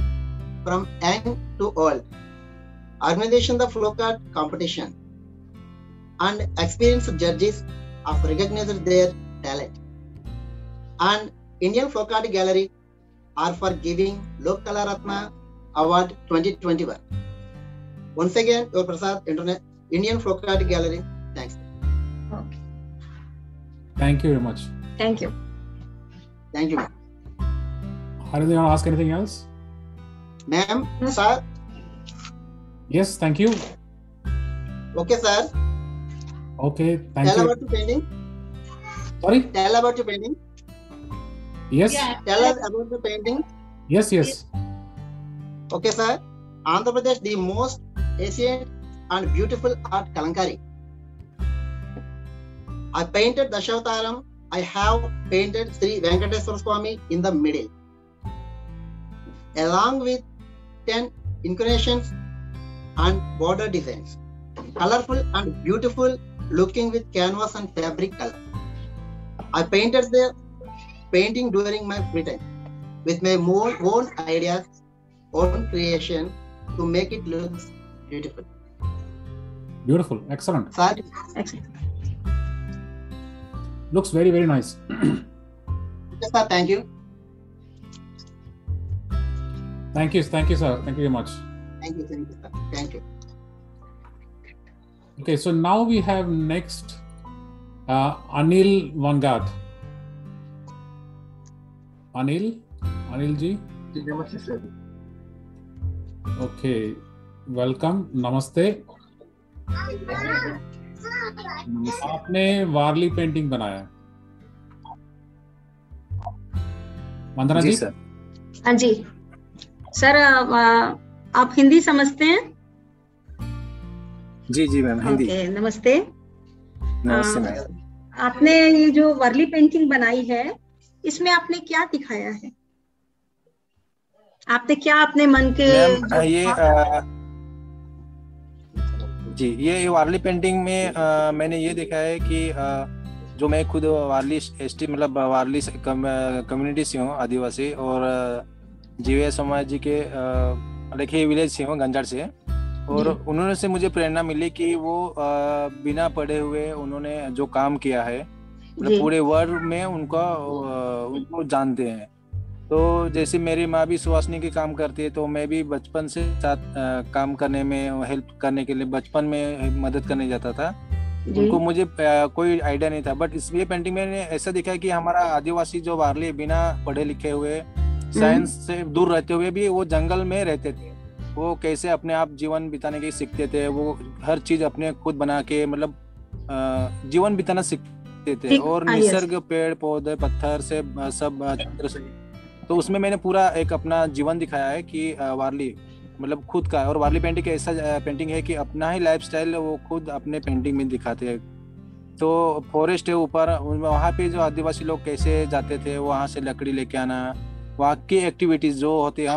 Speaker 9: from young to old. Organization the folk art competition and experienced judges have recognized their talent. And Indian Folk Art Gallery are for giving Lok Kala Ratna Award 2021. Once again, your Prasad Indian Folk Art Gallery. Thanks.
Speaker 3: Okay.
Speaker 1: Thank you very much.
Speaker 3: Thank you.
Speaker 9: Thank you, ma'am.
Speaker 1: Harinder, you want to ask anything else?
Speaker 9: Ma'am, sir.
Speaker 1: Yes, thank you.
Speaker 9: Okay, sir.
Speaker 1: Okay, thank
Speaker 9: Tell
Speaker 1: you.
Speaker 9: about your painting.
Speaker 1: Sorry?
Speaker 9: Tell about your painting.
Speaker 1: Yes.
Speaker 4: Yeah.
Speaker 9: Tell us about the painting.
Speaker 1: Yes, yes.
Speaker 9: Okay, sir. Andhra Pradesh, the most ancient and beautiful art Kalankari. I painted Dashavataram. I have painted Sri Venkateswara Swami in the middle, along with 10 incarnations and border designs. Colorful and beautiful looking with canvas and fabric color. I painted the painting during my free time with my own ideas, own creation to make it look beautiful.
Speaker 1: Beautiful. Excellent.
Speaker 9: Sir,
Speaker 3: Excellent.
Speaker 1: Looks very, very nice.
Speaker 9: okay, sir, thank you.
Speaker 1: Thank you, sir. Thank you very much.
Speaker 9: Thank you, sir. Thank you.
Speaker 1: Okay, so now we have next Anil Vangat. Anil ji.
Speaker 10: Namaste, sir.
Speaker 1: Okay, welcome. Namaste. आपने वारली पेंटिंग बनाया है, वंदना जी?
Speaker 10: सर।
Speaker 3: हाँ जी सर, आप हिंदी समझते हैं?
Speaker 10: जी मैम, हिंदी।
Speaker 3: ओके, नमस्ते।
Speaker 10: नमस्ते मैम।
Speaker 3: आपने ये जो वर्ली पेंटिंग बनाई है, इसमें आपने क्या दिखाया है? आपने क्या अपने मन के
Speaker 10: ये वारली पेंटिंग में मैंने ये देखा है कि जो मैं खुद वारली एसटी मतलब वारली कम्युनिटी से हूँ, आदिवासी, और जीवे समाज जी के लेखे विलेज से हूँ, गंजाड़ से। और उन्होंने से मुझे प्रेरणा मिली कि वो बिना पढ़े हुए उन्होंने जो काम किया है, मतलब पूरे वर्ल्ड में उनको जानते हैं। तो जैसे मेरी माँ भी सुहासनी के काम करती है, तो मैं भी बचपन से साथ काम करने में हेल्प करने के लिए बचपन में मदद करने जाता था। उनको मुझे कोई आइडिया नहीं था, बट इसलिए पेंटिंग में ऐसा दिखा है कि हमारा आदिवासी जो वारली बिना पढ़े लिखे हुए, साइंस से दूर रहते हुए भी वो जंगल में रहते थे। वो कैसे अपने आप जीवन बिताने के सीखते थे, वो हर चीज अपने खुद बना के मतलब जीवन बिताना सीखते थे। और निसर्ग, पेड़ पौधे, पत्थर से सब चित्र से, तो उसमें मैंने पूरा एक अपना जीवन दिखाया है कि वारली मतलब खुद का। और वारली पेंटिंग ऐसा पेंटिंग है कि अपना ही लाइफस्टाइल वो खुद अपने पेंटिंग में दिखाते हैं। तो फॉरेस्ट है ऊपर, वहाँ पे जो आदिवासी लोग कैसे जाते थे, वहाँ से लकड़ी लेके आना, वहाँ की एक्टिविटीज जो होती है,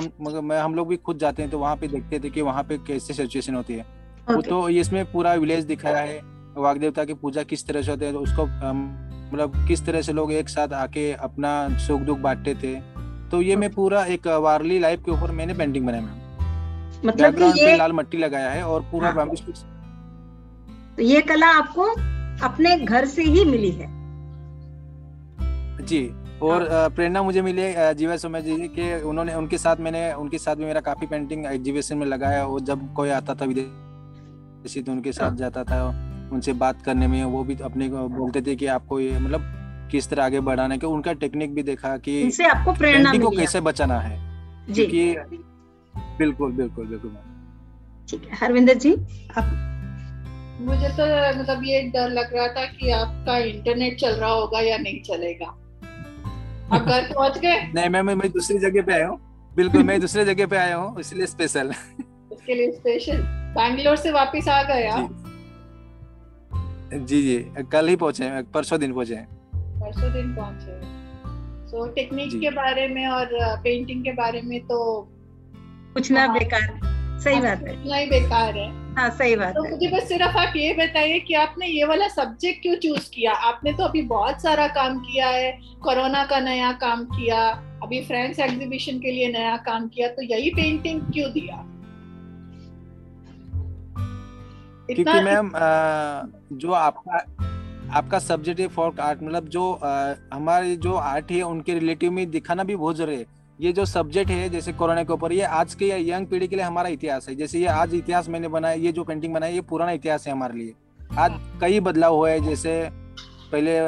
Speaker 10: हम लोग भी खुद जाते हैं तो वहाँ पे देखते थे कि वहाँ पे कैसे सिचुएशन होती है। तो इसमें पूरा विलेज दिखाया है, वाघ देवता की पूजा किस तरह से होते हैं, तो उसको मतलब किस तरह से लोग एक साथ आके अपना सुख दुख बांटते थे। तो ये मैं पूरा एक वारली लाइफ के ऊपर मैंने पेंटिंग बनाया है।
Speaker 3: मतलब
Speaker 10: बैकग्राउंड पे लाल मिट्टी लगाया है और पूरा बैम्बू स्टिक्स।
Speaker 3: तो ये कला आपको अपने घर से ही मिली है?
Speaker 10: जी, और प्रेरणा मुझे मिली जीवा समाज जी के, उनके साथ भी मेरा काफी पेंटिंग एग्जीबिशन में लगाया। और जब कोई आता था विदेशी तो उनके साथ जाता था, उनसे बात करने में वो भी अपने को बोलते थे कि आपको ये मतलब किस तरह आगे बढ़ाना है, कि उनका टेक्निक भी देखा कि
Speaker 3: इनसे आपको प्रेरणा मिली
Speaker 10: को कैसे बचाना है।
Speaker 3: जी,
Speaker 10: बिल्कुल।
Speaker 3: ठीक है, हरविंदर जी आप।
Speaker 4: मुझे तो मतलब ये डर लग रहा था कि आपका इंटरनेट चल रहा होगा या नहीं चलेगा। आप घर पहुंच गए?
Speaker 10: नहीं मैं दूसरी जगह पे आया हूँ, बिल्कुल मैं दूसरी जगह पे आया हूँ, इसलिए स्पेशल।
Speaker 4: उसके लिए स्पेशल बैंगलोर से वापस आ गए आप?
Speaker 10: जी कल ही पहुंचे, परसों दिन पहुंचे।
Speaker 4: परसों दिन पहुंचे। सो टेक्निक के बारे में और पेंटिंग के बारे में तो
Speaker 3: पूछना बेकार, सही बात है,
Speaker 4: पूछना ही बेकार है।
Speaker 3: हाँ सही बात
Speaker 4: तो
Speaker 3: है।
Speaker 4: मुझे बस सिर्फ आप ये बताइए कि आपने ये वाला सब्जेक्ट क्यों चूज किया? आपने तो अभी बहुत सारा काम किया है, कोरोना का नया काम किया, अभी फ्रेंड्स एग्जीबिशन के लिए नया काम किया, तो यही पेंटिंग क्यों दिया?
Speaker 10: क्योंकि मैम जो आपका सब्जेक्ट है फोक आर्ट, मतलब जो हमारी जो आर्ट है उनके रिलेटिव में दिखाना भी बहुत जरूरी है। ये जो सब्जेक्ट है जैसे कोरोना के ऊपर, ये आज के यंग पीढ़ी के लिए हमारा इतिहास है। जैसे ये आज इतिहास मैंने बनाया, ये जो पेंटिंग बनाई ये पुराना इतिहास है हमारे लिए। आज कई बदलाव हुए हैं, जैसे पहले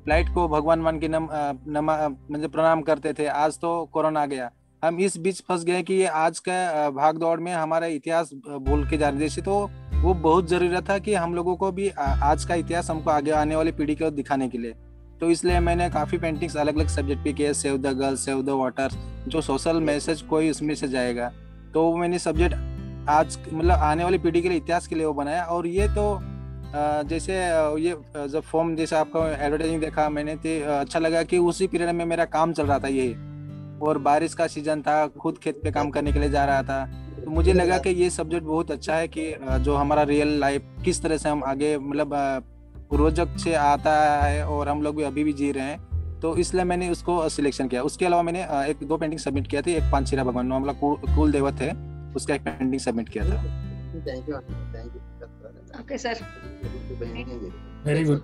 Speaker 10: लाइट को भगवान मान के मतलब प्रणाम करते थे, आज तो कोरोना आ गया। हम इस बीच फंस गए कि ये आज का भाग दौड़ में हमारा इतिहास भूल के जा रहे, जैसे तो वो बहुत जरूरी था कि हम लोगों को भी आज का इतिहास हमको आगे आने वाली पीढ़ी को दिखाने के लिए। तो इसलिए मैंने काफ़ी पेंटिंग्स अलग अलग सब्जेक्ट पे किए, save the girls, save the water, जो सोशल मैसेज कोई उसमें से जाएगा। तो मैंने सब्जेक्ट आज मतलब आने वाली पीढ़ी के लिए, इतिहास के लिए वो बनाया। और ये तो जैसे ये जब फॉर्म जैसे आपका एडवर्टाइजिंग देखा मैंने, तो अच्छा लगा कि उसी पीरियड में मेरा काम चल रहा था ये, और बारिश का सीजन था, खुद खेत पे काम करने के लिए जा रहा था। तो मुझे लगा कि ये सब्जेक्ट बहुत अच्छा है कि जो हमारा रियल लाइफ किस तरह से हम आगे मतलब पूर्वजक से आता है और हम लोग भी अभी भी जी रहे हैं, तो इसलिए मैंने उसको सिलेक्शन किया। उसके अलावा मैंने एक दो पेंटिंग सबमिट किया थी, एक पांचशिरा भगवान मतलब कुल देवत है, उसका एक पेंटिंग सबमिट किया था।
Speaker 3: Okay sir,
Speaker 1: very good,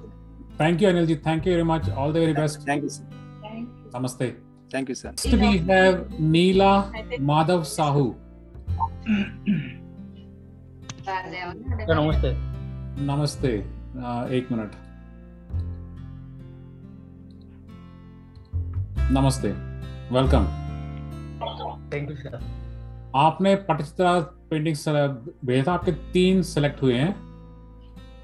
Speaker 1: thank you Anil ji, thank you very much, all the very best.
Speaker 10: Thank you sir,
Speaker 1: नमस्ते।
Speaker 10: Thank you sir.
Speaker 1: Next we have Neela Madhav Sahu.
Speaker 11: नमस्ते।
Speaker 1: नमस्ते, एक मिनट। नमस्ते, वेलकम।
Speaker 11: Thank you sir.
Speaker 1: आपने पटचित्रा पेंटिंग भेजा था, आपके 3 सेलेक्ट हुए हैं,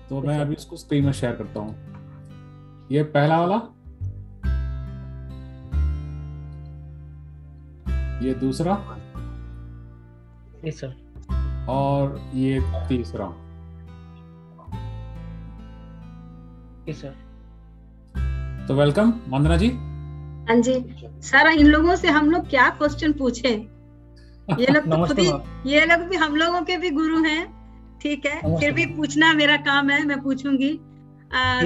Speaker 1: तो मैं अभी इसको स्क्रीन में शेयर करता हूँ। ये पहला वाला, ये दूसरा,
Speaker 11: यस सर,
Speaker 1: और ये तीसरा।
Speaker 11: Yes sir.
Speaker 1: तो वेलकम वंदना जी।
Speaker 3: हाँ जी सर, इन लोगों से हम लोग क्या क्वेश्चन पूछे? ये लोग तो खुद ही, ये लोग भी हम लोगों के भी गुरु हैं, ठीक है, फिर भी पूछना मेरा काम है, मैं पूछूंगी।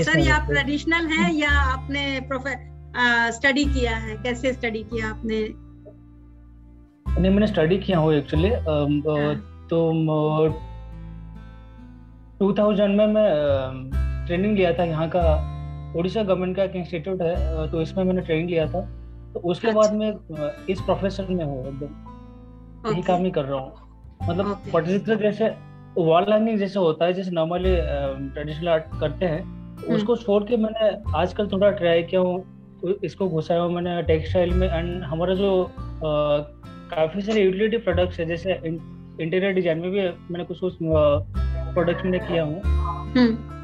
Speaker 3: सर ये आप ट्रेडिशनल है या आपने स्टडी किया है? कैसे स्टडी किया आपने?
Speaker 11: नहीं, मैंने स्टडी किया हूँ एक्चुअली। तो 2000 में मैं ट्रेनिंग लिया था, यहाँ का उड़ीसा गवर्नमेंट का एक इंस्टीट्यूट है, तो इसमें मैंने ट्रेनिंग लिया था। तो उसके बाद मैं इस प्रोफेशन में हूँ, एकदम यही काम ही कर रहा हूँ। मतलब पटचित्र जैसे वॉल हैंगिंग जैसे होता है, जैसे नॉर्मली ट्रेडिशनल आर्ट करते हैं, उसको छोड़ के मैंने आजकल थोड़ा ट्राई किया हूँ, इसको घुसाया हूँ मैंने टेक्सटाइल में। एंड हमारा जो काफी सारे यूटिलिटी प्रोडक्ट्स है, जैसे इंटीरियर डिजाइन में भी मैंने कुछ प्रोडक्ट्स मैंने किया हूँ।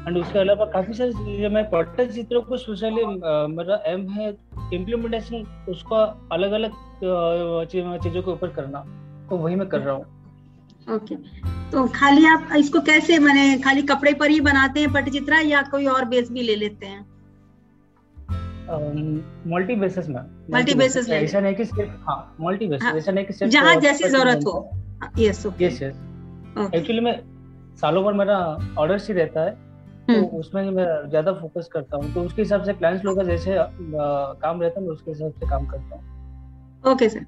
Speaker 11: एंड उसके अलावा काफी सारी चीजें मैं पटचित्र को स्पेशली मेरा एम है इम्प्लीमेंटेशन, उसका अलग अलग चीजों के ऊपर करना, तो वही मैं कर रहा हूँ।
Speaker 3: ओके, तो खाली आप इसको कैसे, मैंने खाली कपड़े पर ही बनाते हैं पटचित्रा या कोई और बेस भी ले लेते हैं?
Speaker 11: मल्टी बेसिस में,
Speaker 3: मल्टी बेसिस ले,
Speaker 11: ऐसा नहीं कि सिर्फ, हाँ मल्टी बेसिस, ऐसा नहीं कि सिर्फ
Speaker 3: जहाँ जैसी जरूरत हो। Yes okay,
Speaker 11: yes yes. Actually मैं सालों भर मेरा ऑर्डर्स ही रहता है, तो उसमें ही मैं ज्यादा फोकस करता हूँ, तो उसके हिसाब से क्लाइंट्स लोगों का जैसे काम रहता है मैं उसके हिसाब से काम करता हूँ।
Speaker 3: Okay sir.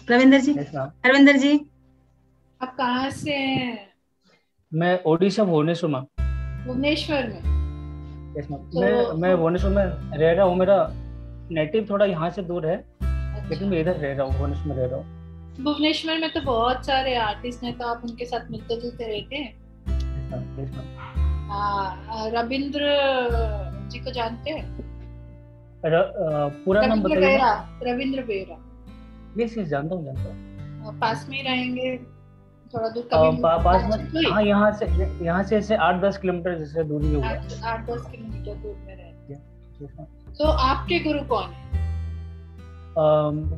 Speaker 3: रविंदर जी, रविंदर जी
Speaker 4: आप कहाँ से हैं?
Speaker 11: मैं ओडिशा भुवनेश्वर में।
Speaker 4: भुवनेश्वर में?
Speaker 11: यस मैम, मैं भुवनेश्वर में रह रहा हूँ। मेरा नेटिव थोड़ा यहाँ से दूर है, लेकिन मैं इधर रह रहा हूँ, भुवनेश्वर में रह रहा हूँ।
Speaker 4: भुवनेश्वर में तो बहुत सारे आर्टिस्ट हैं, तो आप उनके साथ मिलते जुलते रहते हैं? रविंद्र जी को जानते हैं?
Speaker 11: पूरा नाम बताइए।
Speaker 4: रविंद्र बेरा।
Speaker 11: यस यस, जानता हूँ।
Speaker 4: पास में ही रहेंगे, थोड़ा दूर कभी
Speaker 11: पास में? हाँ, यहाँ से ऐसे 8-10 किलोमीटर जैसे दूरी होगा।
Speaker 4: 8-10 किलोमीटर दूर में रहते हैं। तो आपके गुरु कौन है?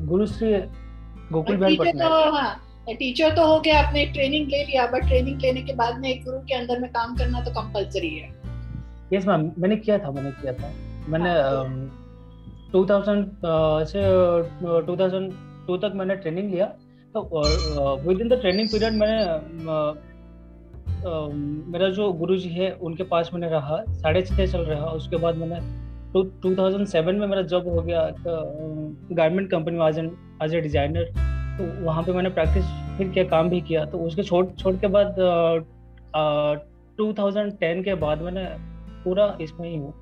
Speaker 11: गुरु श्री गोकुल बिहारी पटनायक।
Speaker 4: तो हाँ, टीचर तो हो गया, आपने ट्रेनिंग ले लिया, बट ट्रेनिंग लेने के बाद में एक गुरु के अंदर में काम करना तो कंपलसरी है।
Speaker 11: यस मैम, मैंने किया था। मैंने 2002 तक मैंने ट्रेनिंग लिया। तो with in the training period मेरा जो गुरुजी है उनके पास मैंने रहा 6.5 साल रहा। उसके बाद मैंने 2007 में मेरा जॉब हो गया गारमेंट कंपनी में एज ए डिजाइनर। तो वहाँ पे मैंने प्रैक्टिस फिर किया, काम भी किया। तो उसके छोड़ के बाद 2010 के बाद मैंने पूरा इसमें ही हूँ।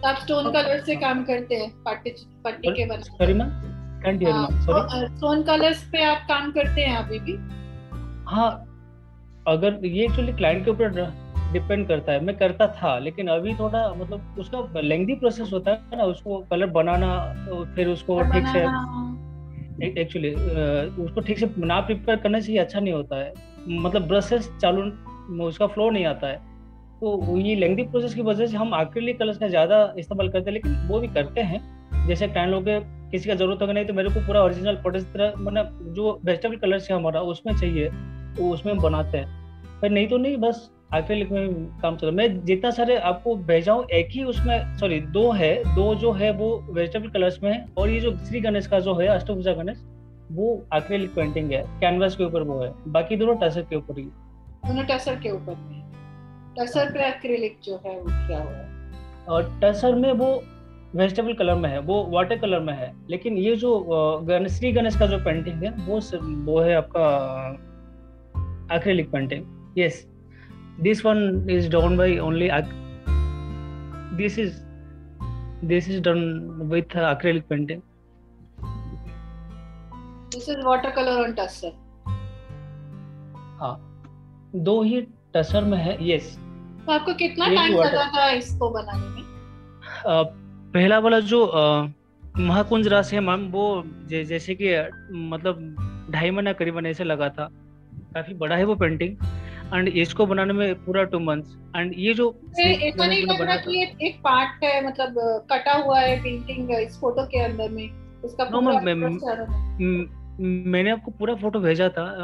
Speaker 4: आप स्टोन कलर से काम करते हैं, पट्टी के बना।
Speaker 11: Sorry ma'am, can't hear ma'am, sorry.
Speaker 4: Stone colours पे आप काम करते हैं अभी भी?
Speaker 11: हाँ, अगर ये एक्चुअली क्लाइंट के ऊपर डिपेंड करता है। मैं करता था, लेकिन अभी थोड़ा मतलब उसका लेंथी प्रोसेस होता है ना, उसको कलर बनाना, फिर उसको ठीक से एक्चुअली उसको ठीक से ना प्रिपेयर करने से ये अच्छा नहीं होता है। मतलब ब्रशेस चालू उसका फ्लो नहीं आता है। तो ये लेंथी प्रोसेस की वजह से हम एक्रिलिक कलर्स का ज़्यादा इस्तेमाल करते हैं, लेकिन वो भी करते हैं। जैसे क्लाइंट लोग के किसी का जरूरत होगा नहीं तो मेरे को पूरा ओरिजिनल तरह मतलब जो वेजिटेबल कलर से हमारा उसमें चाहिए तो उसमें हम बनाते हैं, पर नहीं तो नहीं, बस एक्रिलिक में काम चला। मैं जितना सारे आपको भेजा हूँ, एक ही उसमें सॉरी दो जो है वो वेजिटेबल कलर्स में है, और ये जो श्री गणेश का जो है अष्टभुजा गणेश वो एक्रिलिक पेंटिंग है, कैनवास के ऊपर वो है। बाकी दोनों टसर के ऊपर ही।
Speaker 4: दोनों टसर के ऊपर में। टसर पे एक्रिलिक जो है वो क्या हुआ है?
Speaker 11: और टसर में वो वेजिटेबल कलर में है, वो वाटर कलर में है। लेकिन ये जो श्री गणेश का जो पेंटिंग है वो है आपका acrylic painting. Yes, this one is done by only this is done with acrylic painting.
Speaker 4: This is watercolor on tussar.
Speaker 11: हाँ, दो ही टसर में है। यस।
Speaker 4: तो आपको कितना टाइम लगा था इसको बनाने में?
Speaker 11: पहला वाला जो महाकुंज रास है मैम, वो जैसे कि मतलब 2.5 महीना करीबन ऐसे लगा था। काफी बड़ा है वो पेंटिंग, एंड इसको बनाने में पूरा 2 months। एंड ये जो
Speaker 4: ऐसा नहीं लग रहा कि ये एक पार्ट है, मतलब कटा हुआ है पेंटिंग इस फोटो के अंदर में उसका पूरा
Speaker 11: मैंने आपको पूरा फोटो भेजा था,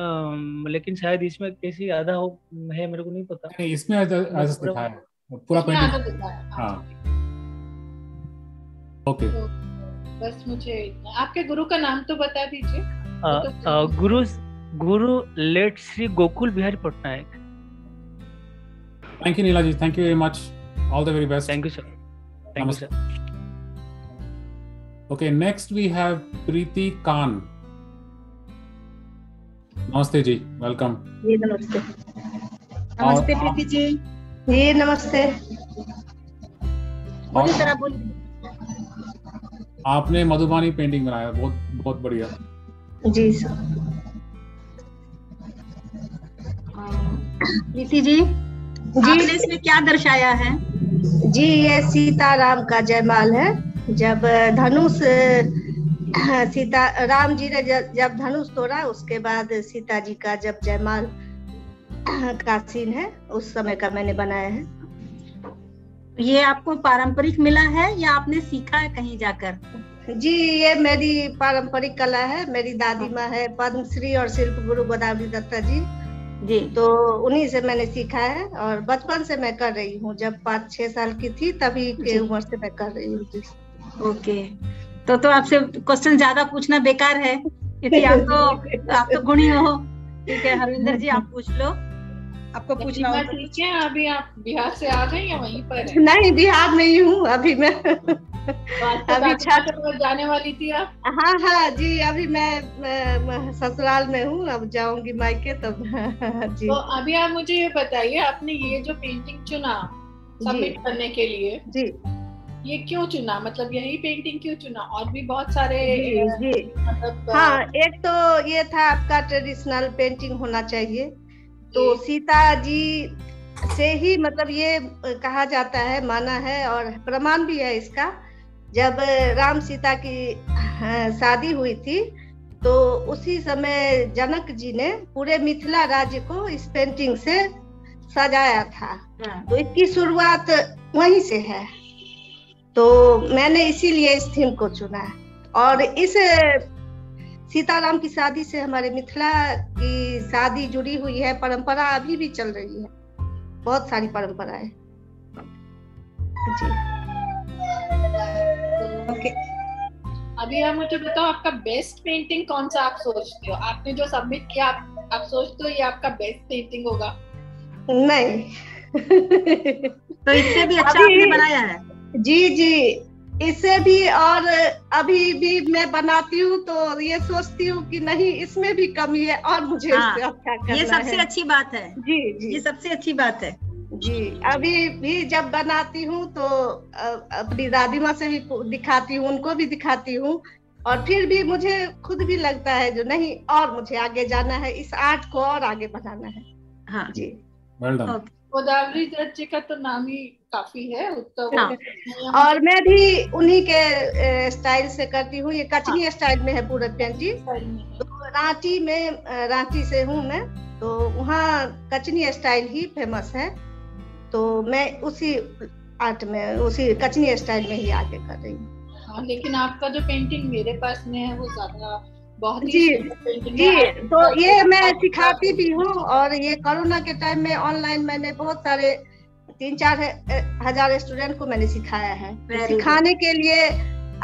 Speaker 11: लेकिन शायद इसमें कैसी आधा हो है मेरे को नहीं पता।
Speaker 1: नहीं, इसमें ऐसा दिखाया है पूरा पेंटिंग। हाँ, ओके।
Speaker 4: बस मुझे आपके गुरु का नाम तो बता दीजिए।
Speaker 11: Guru late Shri Gokul Bihari Patnaik.
Speaker 1: Thank you, Neela ji. Thank you very much. All the very best.
Speaker 11: Thank you, sir. Thank you, sir.
Speaker 1: Okay, next we have Preeti Khan. Namaste ji. Welcome.
Speaker 12: जी नमस्ते। नमस्ते प्रीति जी। जी नमस्ते। बोलिए सर, आप बोलिए।
Speaker 1: आपने मधुबानी पेंटिंग बनाया, बहुत बहुत बढ़िया।
Speaker 12: जी सर। प्रीति जी, आपने इसमें क्या दर्शाया है? जी, ये सीताराम का जयमाल है। जब धनुष सीता राम जी ने जब धनुष तोड़ा, उसके बाद सीता जी का जब जयमाल का सीन है, उस समय का मैंने बनाया है। ये आपको पारंपरिक मिला है या आपने सीखा है कहीं जाकर? जी, ये मेरी पारंपरिक कला है। मेरी दादी माँ है पद्मश्री और शिल्प गुरु गोदावरी दत्ता जी, तो उन्हीं से मैंने सीखा है। और बचपन से मैं कर रही हूँ, जब 5-6 साल की थी तभी के उम्र से मैं कर रही हूँ। ओके, तो आपसे क्वेश्चन ज्यादा पूछना बेकार है, क्योंकि आप तो गुणी हो। ठीक है हरविंदर जी, आप पूछ लो, आपको पूछना हो।
Speaker 4: ठीक है, अभी आप बिहार से आ गए या वहीं पर है?
Speaker 12: नहीं, बिहार में ही हूँ अभी मैं।
Speaker 4: अभी छात्र जाने वाली थी आप?
Speaker 12: हाँ जी, अभी मैं ससुराल में हूँ, अब जाऊंगी मायके तब। जी।
Speaker 4: तो अभी आप मुझे ये बताइए, आपने ये जो पेंटिंग चुना सबमिट करने के लिए जी, ये क्यों चुना? मतलब यही पेंटिंग क्यों चुना? और भी बहुत सारे
Speaker 12: जी। मतलब हाँ, एक तो ये था आपका ट्रेडिशनल पेंटिंग होना चाहिए। तो सीता जी से ही मतलब ये कहा जाता है, माना है और प्रमाण भी है इसका। जब राम सीता की शादी हुई थी तो उसी समय जनक जी ने पूरे मिथिला राज्य को इस पेंटिंग से सजाया था। तो इसकी शुरुआत वहीं से है, तो मैंने इसीलिए इस थीम को चुना है। और इस सीताराम की शादी से हमारे मिथिला की शादी जुड़ी हुई है, परंपरा अभी भी चल रही है, बहुत सारी परंपराएं जी।
Speaker 4: ओके, अभी आप मुझे बताओ आपका बेस्ट पेंटिंग कौन सा आप सोचते हो? आपने जो सबमिट किया आप सोचते हो ये आपका बेस्ट पेंटिंग होगा?
Speaker 12: नहीं
Speaker 3: तो इससे भी अच्छा आपने बनाया है?
Speaker 12: जी जी, इससे भी, और अभी भी मैं बनाती हूँ तो ये सोचती हूँ कि नहीं इसमें भी कमी है और मुझे इससे अच्छा करना है।
Speaker 3: ये सबसे अच्छी बात है
Speaker 12: जी जी, ये
Speaker 3: सबसे अच्छी बात है
Speaker 12: जी। अभी भी जब बनाती हूँ तो अपनी दादी माँ से भी दिखाती हूँ, उनको भी दिखाती हूँ, और फिर भी मुझे खुद भी लगता है जो नहीं और मुझे आगे जाना है, इस आर्ट को और आगे बढ़ाना है। हाँ जी,
Speaker 1: वेल डन।
Speaker 4: गोदावरी दत्त जी का तो नाम ही काफी है।
Speaker 12: और मैं भी उन्हीं के स्टाइल से करती हूँ। ये कचनी स्टाइल में है पूरा पेंटिंग। तो रांची से हूँ मैं, तो वहाँ कचनी स्टाइल ही फेमस है, तो मैं उसी आर्ट में, उसी कचनी स्टाइल में ही आगे कर रही हूँ।
Speaker 4: हाँ, लेकिन आपका जो पेंटिंग मेरे पास में है वो ज्यादा बहुत ही
Speaker 12: जी, तो ये मैं सिखाती भी हूँ, और ये कोरोना के टाइम में ऑनलाइन मैंने बहुत सारे 3-4 हजार स्टूडेंट को मैंने सिखाया है। सिखाने के लिए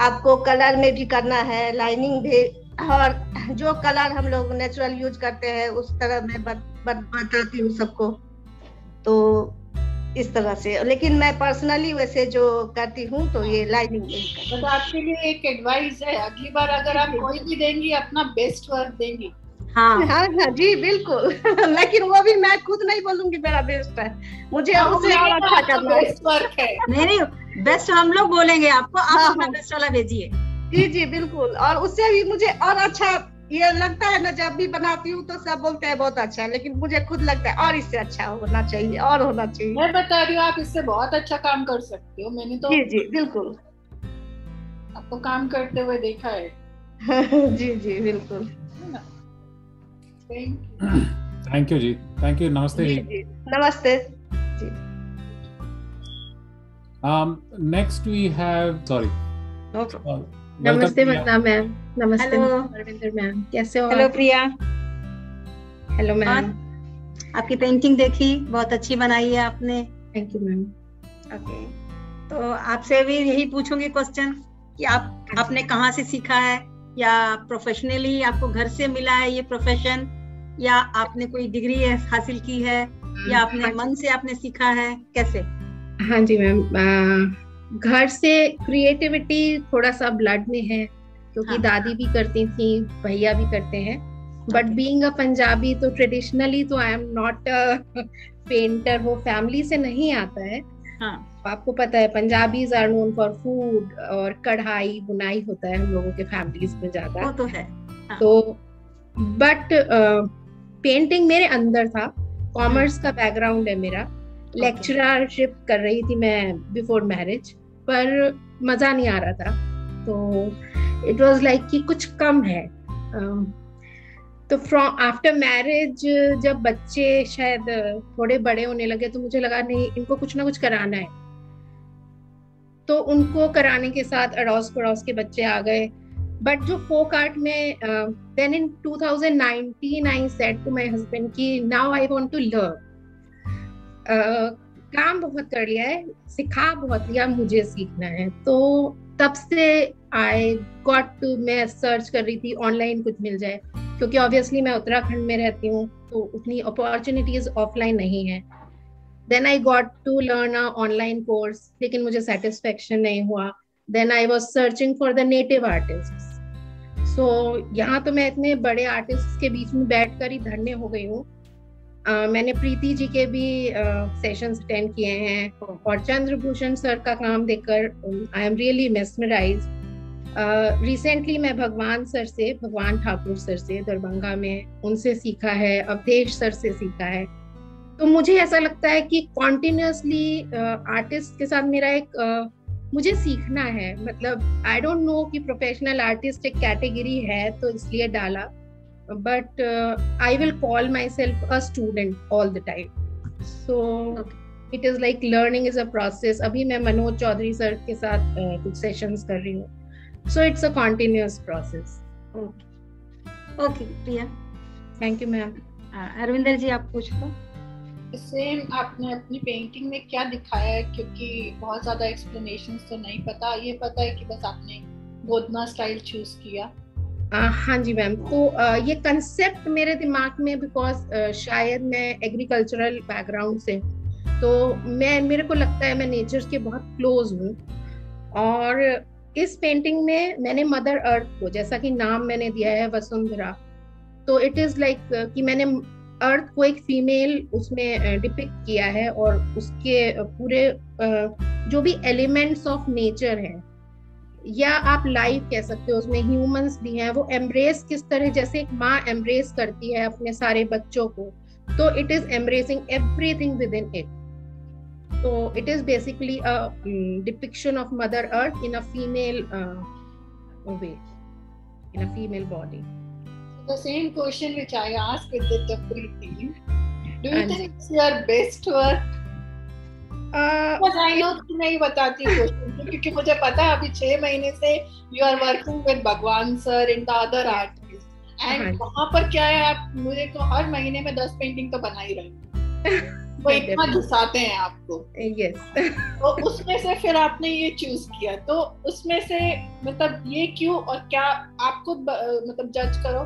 Speaker 12: आपको कलर में भी करना है, लाइनिंग भी, और जो कलर हम लोग नेचुरल यूज करते हैं उस तरह मैं बताती हूँ सबको, तो इस तरह से। लेकिन मैं पर्सनली वैसे जो करती हूँ तो ये लाइनिंग नहीं करती।
Speaker 4: तो आपके लिए एक एडवाइस है, अगली बार अगर आप कोई भी देंगी अपना बेस्ट वर्क देंगी।
Speaker 12: हाँ हाँ हाँ जी बिल्कुल लेकिन वो भी मैं खुद नहीं बोलूंगी मेरा बेस्ट है, मुझे उससे और अच्छा करना है।
Speaker 4: बेस्ट वर्क है।
Speaker 3: नहीं, बेस्ट हम लोग बोलेंगे आपको, आप अपना बेस्ट वाला भेजिए।
Speaker 12: जी जी बिल्कुल, और उससे भी मुझे और अच्छा ये लगता है ना, जब भी बनाती हूँ तो सब बोलते हैं बहुत अच्छा है, लेकिन मुझे खुद लगता है और इससे अच्छा होना चाहिए और होना चाहिए।
Speaker 4: मैं बता रही हूँ आप इससे बहुत अच्छा काम कर सकते हो, मैंने तो
Speaker 12: जी जी बिल्कुल
Speaker 4: आपको काम करते हुए देखा है।
Speaker 12: जी जी बिल्कुल।
Speaker 1: थैंक यू जी, थैंक यू। नमस्ते जी।
Speaker 12: नमस्ते जी।
Speaker 1: नेक्स्ट वी हैव, सॉरी,
Speaker 13: नमस्ते मैम। नमस्ते रविंदर मैम, कैसे हो?
Speaker 3: हेलो प्रिया।
Speaker 13: Hello ma'am.
Speaker 3: आपकी पेंटिंग देखी, बहुत अच्छी बनाई है आपने।
Speaker 13: Thank you ma'am.
Speaker 3: ओके, तो आपसे भी यही पूछूंगी क्वेश्चन कि आपने कहाँ से सीखा है, या प्रोफेशनली आपको घर से मिला है ये प्रोफेशन, या आपने कोई डिग्री हासिल की है, या अपने मन से आपने सीखा है, कैसे?
Speaker 13: हाँ जी मैम, घर से क्रिएटिविटी थोड़ा सा ब्लड में है, क्योंकि दादी भी करती थी, भैया भी करते हैं, बट बीइंग अ पंजाबी तो ट्रेडिशनली तो I am not a painter, वो फैमिली से नहीं आता है। आपको पता है Punjabis are known for food, और कढ़ाई बुनाई होता है हम लोगों के फैमिलीज में ज्यादा।
Speaker 3: वो तो है।
Speaker 13: तो बट पेंटिंग मेरे अंदर था, कॉमर्स का बैकग्राउंड है मेरा, लेक्चरशिप कर रही थी मैं बिफोर मैरिज, पर मजा नहीं आ रहा था, तो इट वाज लाइक कि कुछ कम है। तो फ्रॉम आफ्टर मैरिज जब बच्चे शायद थोड़े बड़े होने लगे तो मुझे लगा नहीं, इनको कुछ ना कुछ कराना है, तो उनको कराने के साथ अड़ोस पड़ोस के बच्चे आ गए। बट जो फोक आर्ट में then in 2019 I said to my husband कि now I want to learn. काम बहुत कर लिया है, सिखा बहुत लिया, मुझे सीखना है। तो तब से आई गॉट टू, मैं सर्च कर रही थी ऑनलाइन कुछ मिल जाए, क्योंकि ऑब्वियसली मैं उत्तराखंड में रहती हूँ तो उतनी अपॉर्चुनिटीज ऑफलाइन नहीं है। Then I got to learn a online course, लेकिन मुझे सेटिस्फेक्शन नहीं हुआ। Then I was searching for the native artist. So यहाँ तो मैं इतने बड़े आर्टिस्ट के बीच में बैठकर ही धन्य हो गई हूँ। मैंने प्रीति जी के भी सेशंस अटेंड किए हैं, और चंद्रभूषण सर का काम देखकर I am really mesmerised. Recently मैं भगवान ठाकुर सर से दरभंगा में, उनसे सीखा है, अवधेश सर से सीखा है। तो मुझे ऐसा लगता है कि कॉन्टिन्यूसली आर्टिस्ट के साथ मेरा एक मुझे सीखना है, मतलब आई डोंट नो कि प्रोफेशनल आर्टिस्ट एक कैटेगरी है तो इसलिए डाला, but I will call my self a student all the time, so it is like learning is a process. अभी मैं मनोज चौधरी सर के साथ कुछ सेशंस कर रही हूँ, so it's a continuous process.
Speaker 3: Okay Priya,
Speaker 13: thank you ma'am.
Speaker 3: Arvinder ji आप पूछ लो।
Speaker 4: सेम आपने अपनी पेंटिंग में क्या दिखाया है, क्योंकि बहुत ज्यादा एक्सप्लेनेशंस तो नहीं पता, ये पता है कि बस आपने गोदना स्टाइल चूज किया।
Speaker 13: हाँ जी मैम, तो ये कंसेप्ट मेरे दिमाग में, बिकॉज शायद मैं एग्रीकल्चरल बैकग्राउंड से, तो मेरे को लगता है मैं नेचर के बहुत क्लोज हूँ, और इस पेंटिंग में मैंने मदर अर्थ को, जैसा कि नाम मैंने दिया है वसुंधरा, तो इट इज लाइक कि मैंने अर्थ को एक फीमेल उसमें डिपिक्ट किया है, और उसके पूरे जो भी एलिमेंट्स ऑफ नेचर है, या आप लाइफ कह सकते हो, उसमें ह्यूमंस भी हैं, वो एम्ब्रेस किस तरह, जैसे एक माँ एम्ब्रेस करती है अपने सारे बच्चों को, तो it is embracing everything within it. So it is basically a depiction of Mother Earth in a female way, in a female body.
Speaker 4: The same question which I asked with the Tapri team, do you think it's your best work? Because I know कि नहीं बताती question, क्योंकि मुझे पता है अभी 6 महीने से you are working with भगवान sir and the other artists, and वहाँ पर क्या है, आप मुझे तो हर महीने में 10 पेंटिंग तो बना ही रहे हो, वो इतना घुसाते हैं आपको।
Speaker 13: Yes.
Speaker 4: तो उसमें से फिर आपने ये चूज किया, तो उसमें से मतलब ये क्यों, और क्या आप खुद मतलब जज करो।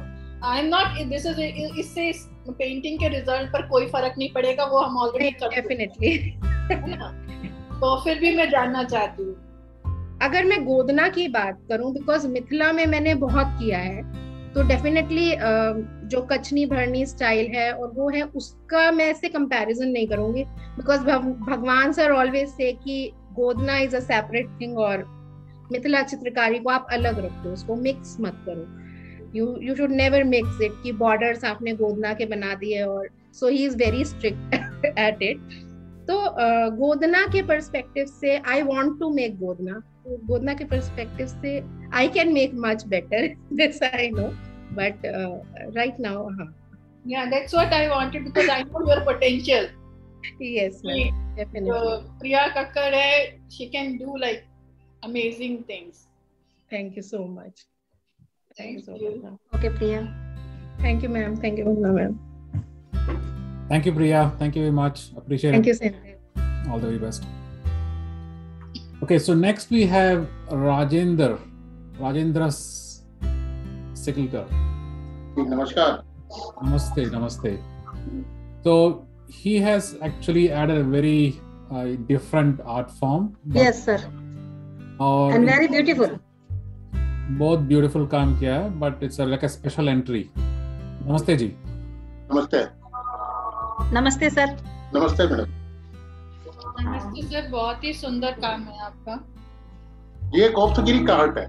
Speaker 4: आई एम नॉट दिस इज, इससे पेंटिंग के रिजल्ट पर कोई फर्क नहीं पड़ेगा, वो हम ऑलरेडी
Speaker 13: डेफिनेटली।
Speaker 4: तो फिर भी मैं जानना चाहती हूँ,
Speaker 13: अगर मैं गोदना की बात करूं, बिकॉज मिथिला में मैंने बहुत किया है, तो डेफिनेटली जो कचनी भरनी स्टाइल है और वो है, उसका मैं इससे कंपैरिजन नहीं करूंगी, बिकॉज भगवान सर ऑलवेज से कि गोदना इज अ सेपरेट थिंग, और मिथिला चित्रकारी को आप अलग रखो, उसको मिक्स मत करो। You should never mix it कि बॉर्डर्स आपने गोदना के बना दिए, और so he is very strict at it. तो गोदना के पर्सपेक्टिव से I want to make Godna, Godna के पर्सपेक्टिव से I can make much better, this I know, but right now,
Speaker 4: yeah, that's what I wanted, because I know your potential.
Speaker 13: Yes, ma'am, definitely.
Speaker 4: Priya Kakkar hai, she can do like amazing things.
Speaker 13: Thank you so much.
Speaker 4: Thank you so much.
Speaker 3: Okay, Priya.
Speaker 13: Thank you, ma'am. Thank you, ma'am.
Speaker 1: Thank you, Priya. Thank you very much. Appreciate
Speaker 13: Thank
Speaker 1: it.
Speaker 13: Thank you, sir.
Speaker 1: All the very best. Okay, so next we have Rajendra Sikalkar.
Speaker 14: Namaskar.
Speaker 1: Namaste. So he has actually added a very different art form.
Speaker 3: Yes, sir. And very beautiful.
Speaker 1: बहुत beautiful काम किया है, but it's like a special entry. नमस्ते जी.
Speaker 14: नमस्ते.
Speaker 3: नमस्ते सर.
Speaker 14: नमस्ते मैडम.
Speaker 4: नमस्ते सर, बहुत ही सुंदर काम है आपका।
Speaker 14: ये कोफ्तगिरी का आर्ट है।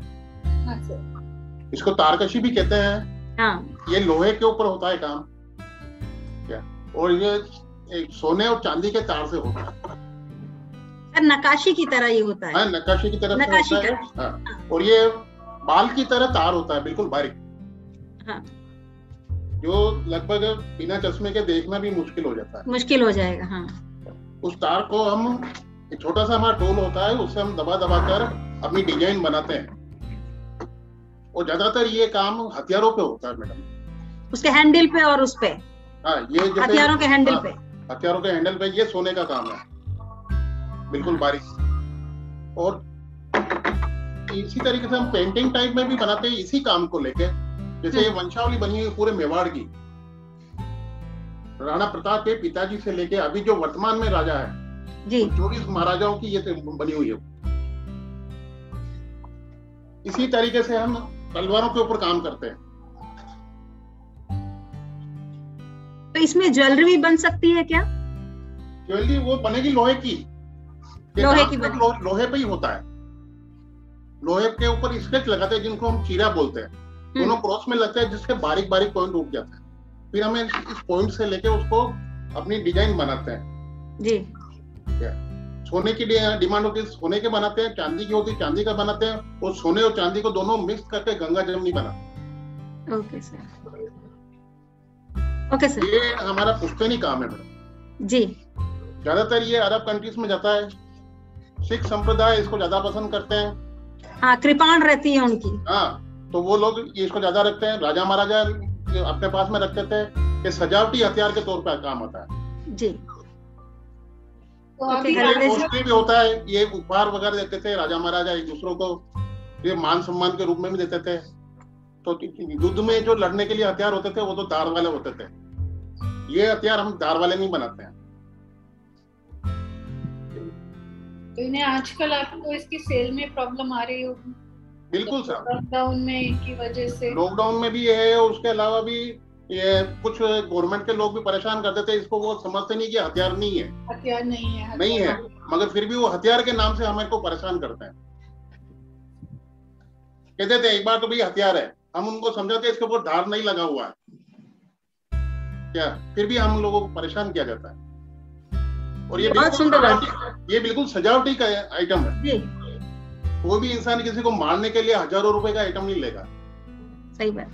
Speaker 4: हाँ सर।
Speaker 14: इसको तारकशी भी कहते हैं।
Speaker 3: हाँ।
Speaker 14: ये लोहे के ऊपर होता है काम, क्या, और ये एक सोने और चांदी के तार से होता है।
Speaker 3: नक्काशी की तरह ये होता है।
Speaker 14: हाँ, नक्काशी की तरह
Speaker 3: नक्काशी
Speaker 14: होता है। हाँ। और ये बाल की तरह तार होता है, बिल्कुल बारीक।
Speaker 3: हाँ।
Speaker 14: जो लगभग बिना चश्मे के देखना भी मुश्किल हो जाता है।
Speaker 3: मुश्किल हो जाएगा। हाँ।
Speaker 14: उस तार को हम, एक छोटा सा हमारा टूल होता है, उससे हम दबा दबा कर अपनी डिजाइन बनाते हैं, और ज्यादातर ये काम हथियारों पे होता है मैडम,
Speaker 3: उसके हैंडल पे और उस पे।
Speaker 14: हाँ, ये
Speaker 3: हथियारों के हैंडल पे।
Speaker 14: हथियारों के हैंडल पे ये सोने का काम है, बिल्कुल बारीक। और इसी तरीके से हम पेंटिंग टाइप में भी बनाते हैं इसी काम को लेके। जैसे ये वंशावली बनी है पूरे मेवाड़ की, राणा प्रताप के पिताजी से लेके अभी जो वर्तमान में राजा है
Speaker 3: जी,
Speaker 14: 24 महाराजाओं की ये बनी हुई है। इसी तरीके से हम तलवारों के ऊपर काम करते हैं।
Speaker 3: तो इसमें ज्वेलरी भी बन सकती है क्या?
Speaker 14: ज्वेलरी वो बनेगी लोहे की।
Speaker 3: लोहे की
Speaker 14: लोहे पे ही होता है। लोहे के ऊपर स्केच लगाते हैं, जिनको हम चीरा बोलते हैं। दोनों क्रॉस में लगता है, जिसके बारीक बारीक पॉइंट उठ जाते हैं। फिर हमें इस पॉइंट से लेके उसको अपनी डिजाइन बनाते हैं
Speaker 3: जी।
Speaker 14: सोने की डिमांड होती है, सोने के बनाते हैं, चांदी की होती है, चांदी का बनाते हैं, और सोने और चांदी को दोनों मिक्स करके गंगा जमुनी बनाते।
Speaker 3: Okay sir, okay sir.
Speaker 14: ये हमारा पुश्तैनी काम है मैडम
Speaker 3: जी।
Speaker 14: ज्यादातर ये अरब कंट्रीज में जाता है, सिख संप्रदाय इसको ज्यादा पसंद करते हैं।
Speaker 3: हाँ, कृपाण रहती है उनकी।
Speaker 14: हाँ, तो वो लोग इसको ज्यादा रखते हैं। राजा महाराजा अपने पास में रखते थे, ये सजावटी हथियार के तौर पर काम आता है।
Speaker 3: जी।
Speaker 14: मोस्टली भी होता है, ये उपहार वगैरह देते थे राजा महाराजा एक दूसरों को, ये मान सम्मान के रूप में भी देते थे। तो युद्ध में जो लड़ने के लिए हथियार होते थे वो तो दार वाले होते थे, ये हथियार हम दार वाले नहीं बनाते हैं।
Speaker 4: तो इन्हें आजकल आपको इसकी सेल में प्रॉब्लम आ रही होगी?
Speaker 14: बिल्कुल सर,
Speaker 4: लॉकडाउन में इनकी वजह से।
Speaker 14: लॉकडाउन में भी है, और उसके अलावा भी ये कुछ गवर्नमेंट के लोग भी परेशान करते थे इसको, वो समझते नहीं कि हथियार नहीं है,
Speaker 4: हथियार नहीं है,
Speaker 14: नहीं है, मगर फिर भी वो हथियार के नाम से हमें को परेशान करते हैं। कहते थे एक बार तो भाई हथियार है, हम उनको समझाते इसके ऊपर धार नहीं लगा हुआ है क्या, फिर भी हम लोगों को परेशान किया जाता है। और ये बिल्कुल सजावटी का आइटम है, कोई भी इंसान किसी को मारने के लिए हजारों रुपए का आइटम नहीं लेगा।
Speaker 3: सही बात।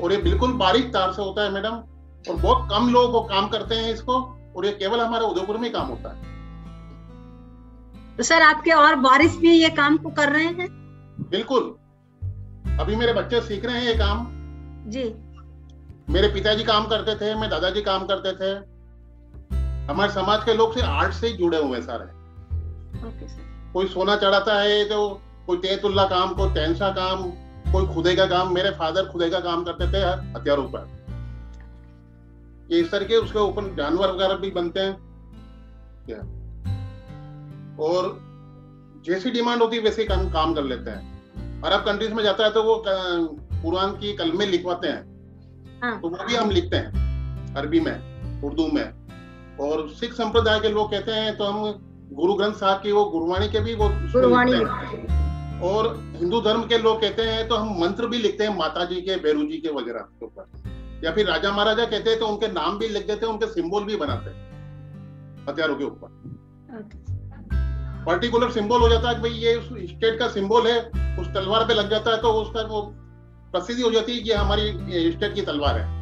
Speaker 14: और ये बिल्कुल बारीक तार से होता है मैडम, और बहुत कम लोग वो काम करते हैं इसको, और ये केवल हमारे उदयपुर में काम होता है।
Speaker 3: तो सर आपके और बारिश भी ये काम को कर रहे हैं?
Speaker 14: बिल्कुल, अभी मेरे बच्चे सीख रहे हैं ये काम
Speaker 3: जी।
Speaker 14: मेरे पिताजी काम करते थे, मेरे दादाजी काम करते थे, हमारे समाज के लोग से आर्ट से ही जुड़े हुए सारे।
Speaker 3: Okay sir.
Speaker 14: कोई सोना चढ़ाता है तो कोई तेतुल्ला काम, कोई टेंसा काम, कोई खुदे का काम। मेरे फादर खुदे का काम करते थे हथियारों पर, ये इस तरह के उसके ऊपर जानवर वगैरह भी बनते हैं। और जैसी डिमांड होती है वैसे काम कर लेते हैं। अरब कंट्रीज में जाता है तो वो कुरान की कलमे लिखवाते हैं, तो वो भी हम लिखते हैं अरबी में, उर्दू में। और सिख संप्रदाय के लोग कहते हैं तो हम गुरु ग्रंथ साहब की वो गुरबाणी के भी वो
Speaker 3: गुरबाणी
Speaker 14: लिखते हैं। और हिंदू धर्म के लोग कहते हैं तो हम मंत्र भी लिखते हैं, माता जी के, भैरू जी के वगैरह के ऊपर। या फिर राजा महाराजा कहते हैं तो उनके नाम भी लिख देते हैं, उनके सिंबल भी बनाते हैं हथियारों के ऊपर। पर्टिकुलर सिंबल हो जाता है कि भाई ये उस स्टेट का सिंबल है, उस तलवार पे लग जाता है तो उसका वो प्रसिद्धि हो जाती है कि हमारी स्टेट की तलवार है।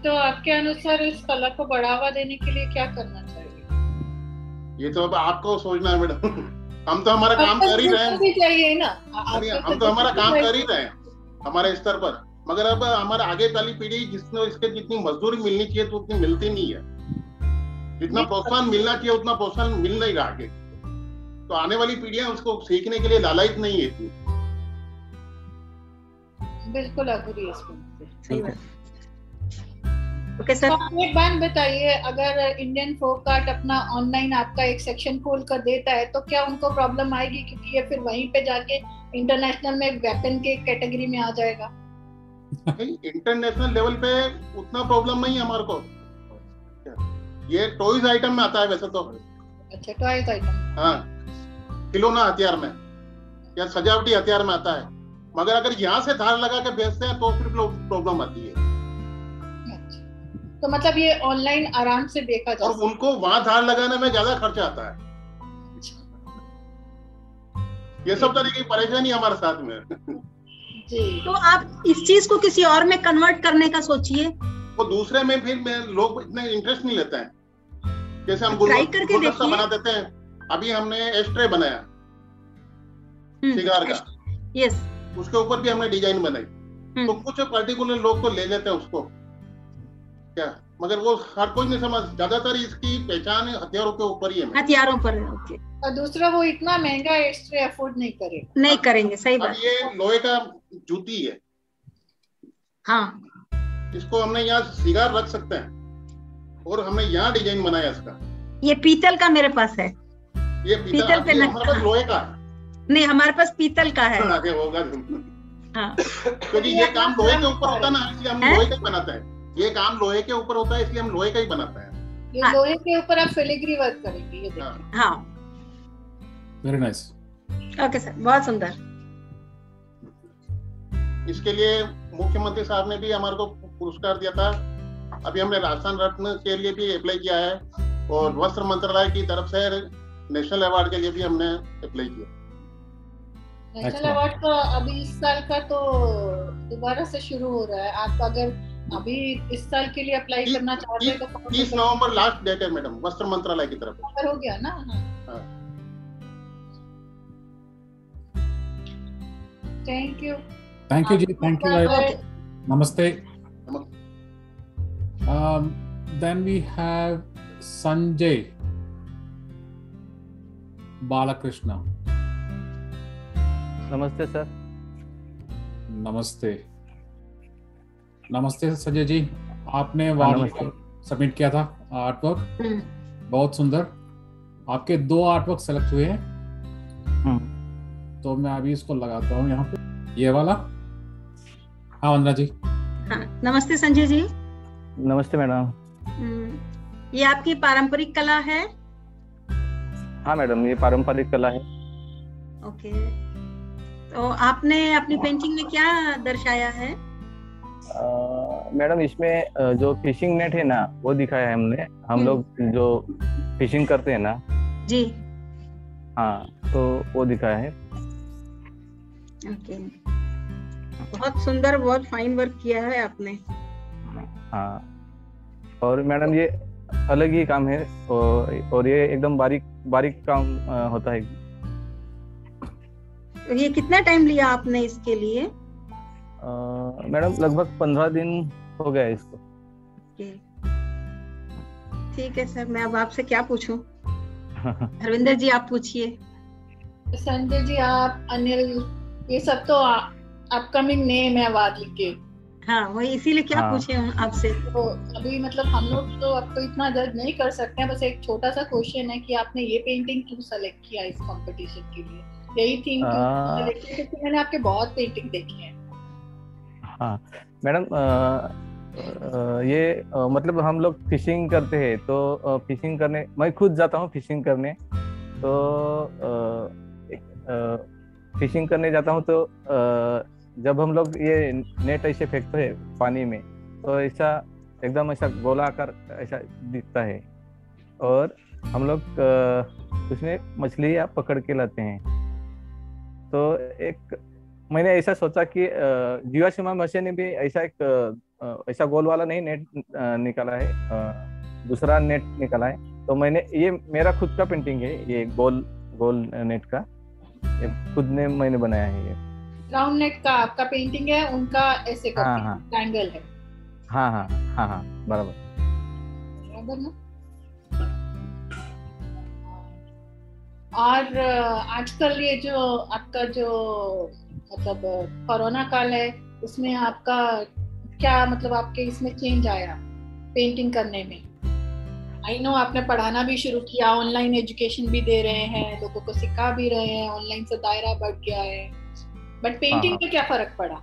Speaker 4: तो आपके अनुसार इस कला को बढ़ावा देने के लिए क्या करना चाहिए?
Speaker 14: ये तो अब आपको सोचना है मैडम। हम तो हमारा काम कर ही रहे हैं,
Speaker 4: चाहिए ना,
Speaker 14: हम तो हमारा काम कर ही रहे हैं हमारे स्तर पर, मगर अब हमारे आगे वाली पीढ़ी जिसने इसके जितनी मजदूरी मिलनी चाहिए तो उतनी मिलती नहीं है, जितना प्रोत्साहन मिलना चाहिए उतना प्रोत्साहन मिल नहीं रहा आगे। तो आने वाली पीढ़ियां उसको सीखने के लिए लालायित नहीं है इतनी।
Speaker 4: बिल्कुल अग्री इस बात से।
Speaker 3: सही बात। ओके सर,
Speaker 4: तो एक बात बताइए, अगर इंडियन फोक आर्ट अपना ऑनलाइन आपका एक सेक्शन खोल कर देता है तो क्या उनको प्रॉब्लम आएगी, क्योंकि ये फिर वहीं पे जाके इंटरनेशनल में वेपन के कैटेगरी में आ जाएगा?
Speaker 14: इंटरनेशनल लेवल पे उतना प्रॉब्लम नहीं है हमारे को, ये टॉयज आइटम में आता है वैसे तो।
Speaker 4: अच्छा, टॉयज आइटम।
Speaker 14: हाँ, खिलौना हथियार में या सजावटी हथियार में आता है, मगर अगर यहाँ से धार लगा के बेचते हैं तो फिर प्रॉब्लम आती है।
Speaker 4: तो मतलब ये ऑनलाइन आराम से देखा जा सकता है,
Speaker 14: और उनको वहां धार लगाने में ज्यादा खर्चा आता है। ये सब तरह की परेशानी हमारे साथ में
Speaker 3: जी। तो आप इस चीज को किसी और में कन्वर्ट करने का सोचिए।
Speaker 14: वो दूसरे में फिर लोग इतने इंटरेस्ट नहीं लेते हैं। जैसे हम गुलदस्ता बना देते हैं, अभी हमने एस्ट्रे बनाया सिगार का,
Speaker 3: यस,
Speaker 14: उसके ऊपर भी हमने डिजाइन बनाई। तो कुछ पर्टिकुलर लोग तो ले लेते हैं उसको क्या, मगर वो हर कोई नहीं समझ, ज्यादातर इसकी पहचान हथियारों के ऊपर ही है,
Speaker 3: हथियारों पर। ओके।
Speaker 4: और दूसरा वो इतना महंगा एस्ट्रे अफोर्ड नहीं करेगा,
Speaker 3: नहीं करेंगे। सही बात।
Speaker 14: ये लोहे का जूती है,
Speaker 3: हाँ,
Speaker 14: इसको हमने यहाँ सिगार रख सकते हैं और हमने यहाँ डिजाइन बनाया इसका।
Speaker 3: ये पीतल का मेरे पास है,
Speaker 14: ये पीतल पे हमारे पास लोहे का
Speaker 3: नहीं, हमारे पास पीतल का है।
Speaker 14: आगे होगा
Speaker 3: हाँ,
Speaker 14: क्योंकि ये काम लोहे के ऊपर होता है ना, इसलिए हम लोहे का बनाते हैं। ये काम लोहे के ऊपर होता है इसलिए हम लोहे का ही बनाते हैं।
Speaker 4: ये लोहे के ऊपर आप फिलिग्री वर्क करेंगे, ये देखिए।
Speaker 3: हाँ,
Speaker 1: वेरी नाइस।
Speaker 3: ओके सर, बहुत सुंदर।
Speaker 14: इसके लिए मुख्यमंत्री साहब ने भी हमारे को पुरस्कार दिया था अभी हमने राजस्थान रत्न के लिए भी अप्लाई किया है और वस्त्र मंत्रालय की तरफ से नेशनल अवार्ड के लिए भी हमने अप्लाई किया।
Speaker 4: नेशनल अवार्ड तो अभी इस साल का तो दोबारा से शुरू हो रहा है। आप अगर अभी इस साल के लिए अप्लाई करना चाहते हैं तो
Speaker 14: 30 नवंबर लास्ट डेट है मैडम, वस्त्र मंत्रालय की तरफ
Speaker 4: हो गया ना।
Speaker 14: हाँ।
Speaker 4: थैंक यू
Speaker 1: जी, thank you very much. Namaste. Then we have Sanjay Balakrishna.
Speaker 15: नमस्ते सर।
Speaker 1: नमस्ते संजय जी, आपने वार्ली सबमिट किया था आर्टवर्क, बहुत सुंदर। आपके 2 आर्टवर्क सेलेक्ट हुए हैं, तो मैं अभी इसको लगाता हूँ यहाँ पे, ये वाला। हाँ वंदना जी।
Speaker 3: हाँ, नमस्ते संजय जी।
Speaker 15: नमस्ते मैडम।
Speaker 3: ये आपकी पारंपरिक कला है?
Speaker 15: हाँ मैडम, ये पारंपरिक कला है।
Speaker 3: ओके, तो आपने अपनी पेंटिंग में क्या दर्शाया है?
Speaker 15: मैडम इसमें जो फिशिंग नेट है ना वो दिखाया है हमने। हम लोग जो फिशिंग करते हैं ना
Speaker 3: जी,
Speaker 15: हाँ, तो वो दिखाया है।
Speaker 3: ओके, बहुत सुंदर, बहुत फाइन वर्क किया है आपने।
Speaker 15: हाँ, और मैडम ये अलग ही काम है और ये एकदम बारीक काम होता है।
Speaker 3: ये कितना टाइम लिया आपने इसके लिए?
Speaker 15: मैडम लगभग 15 दिन हो गया इसको।
Speaker 3: ठीक है सर, मैं अब आपसे क्या पूछूं? हरविंदर जी आप पूछिए।
Speaker 4: संजय जी, आप अनिल, ये सब तो अपकमिंग नेम है वार्ली के।
Speaker 3: हाँ, वही इसीलिए क्या पूछे आपसे।
Speaker 4: तो अभी मतलब हम लोग तो आपको इतना जज नहीं कर सकते हैं, बस एक छोटा सा क्वेश्चन है कि आपने ये पेंटिंग क्यों सेलेक्ट किया इस कंपटीशन के लिए, यही थीम क्यों सेलेक्ट किया? क्योंकि मैंने आपके बहुत पेंटिंग देखी है।
Speaker 15: हाँ मैडम, ये मतलब हम लोग फिशिंग करते हैं, तो फिशिंग करने मैं खुद जाता हूँ फिशिंग करने। तो फिशिंग करने जाता हूँ तो जब हम लोग ये नेट ऐसे फेंकते हैं पानी में, तो ऐसा एकदम ऐसा गोलाकार ऐसा दिखता है, और हम लोग उसमें मछलियाँ पकड़ के लाते हैं। तो एक मैंने ऐसा सोचा कि जीवाश्म मशीन ने भी ऐसा एक ऐसा गोल वाला नहीं नेट निकाला है, दूसरा नेट निकाला है। तो मैंने ये मेरा खुद का पेंटिंग है, ये गोल नेट का, ये खुद ने मैंने बनाया है। ये
Speaker 4: राउंड नेट का आपका पेंटिंग है, उनका ऐसे ट्रायंगल है।
Speaker 15: हाँ बराबर
Speaker 4: ना। और आजकल ये जो आपका जो मतलब कोरोना काल है, उसमें आपका क्या मतलब आपके इसमें चेंज आया पेंटिंग करने में? आई नो आपने पढ़ाना भी शुरू किया, ऑनलाइन एजुकेशन भी दे रहे हैं, लोगों को सिखा भी रहे हैं, ऑनलाइन से दायरा बढ़ गया है, बट पेंटिंग में क्या फर्क पड़ा?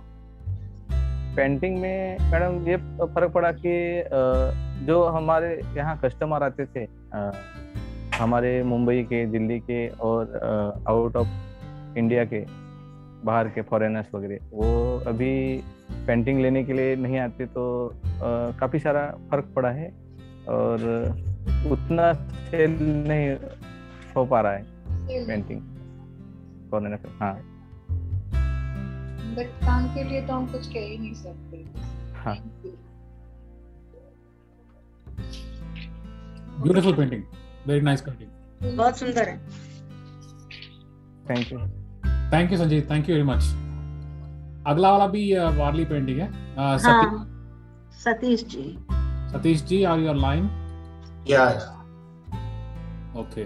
Speaker 15: पेंटिंग में मैडम ये फर्क पड़ा कि जो हमारे यहाँ कस्टमर आते थे, हमारे मुंबई के, दिल्ली के और आउट ऑफ इंडिया के, बाहर के फॉरेनर्स वगैरह, वो अभी पेंटिंग लेने के लिए नहीं आते, तो काफ़ी सारा फर्क पड़ा है और उतना सेल नहीं हो पा रहा है पेंटिंग फॉरेनर। हाँ,
Speaker 4: बट काम के लिए तो हम कुछ कह ही नहीं सकते।
Speaker 15: हाँ,
Speaker 1: beautiful painting, very nice painting,
Speaker 3: बहुत सुंदर है।
Speaker 15: Thank you
Speaker 1: Sanjay, thank you very much. अगला वाला भी वार्ली पेंटिंग है।
Speaker 3: Satish ji,
Speaker 1: are you online?
Speaker 16: या
Speaker 1: ओके,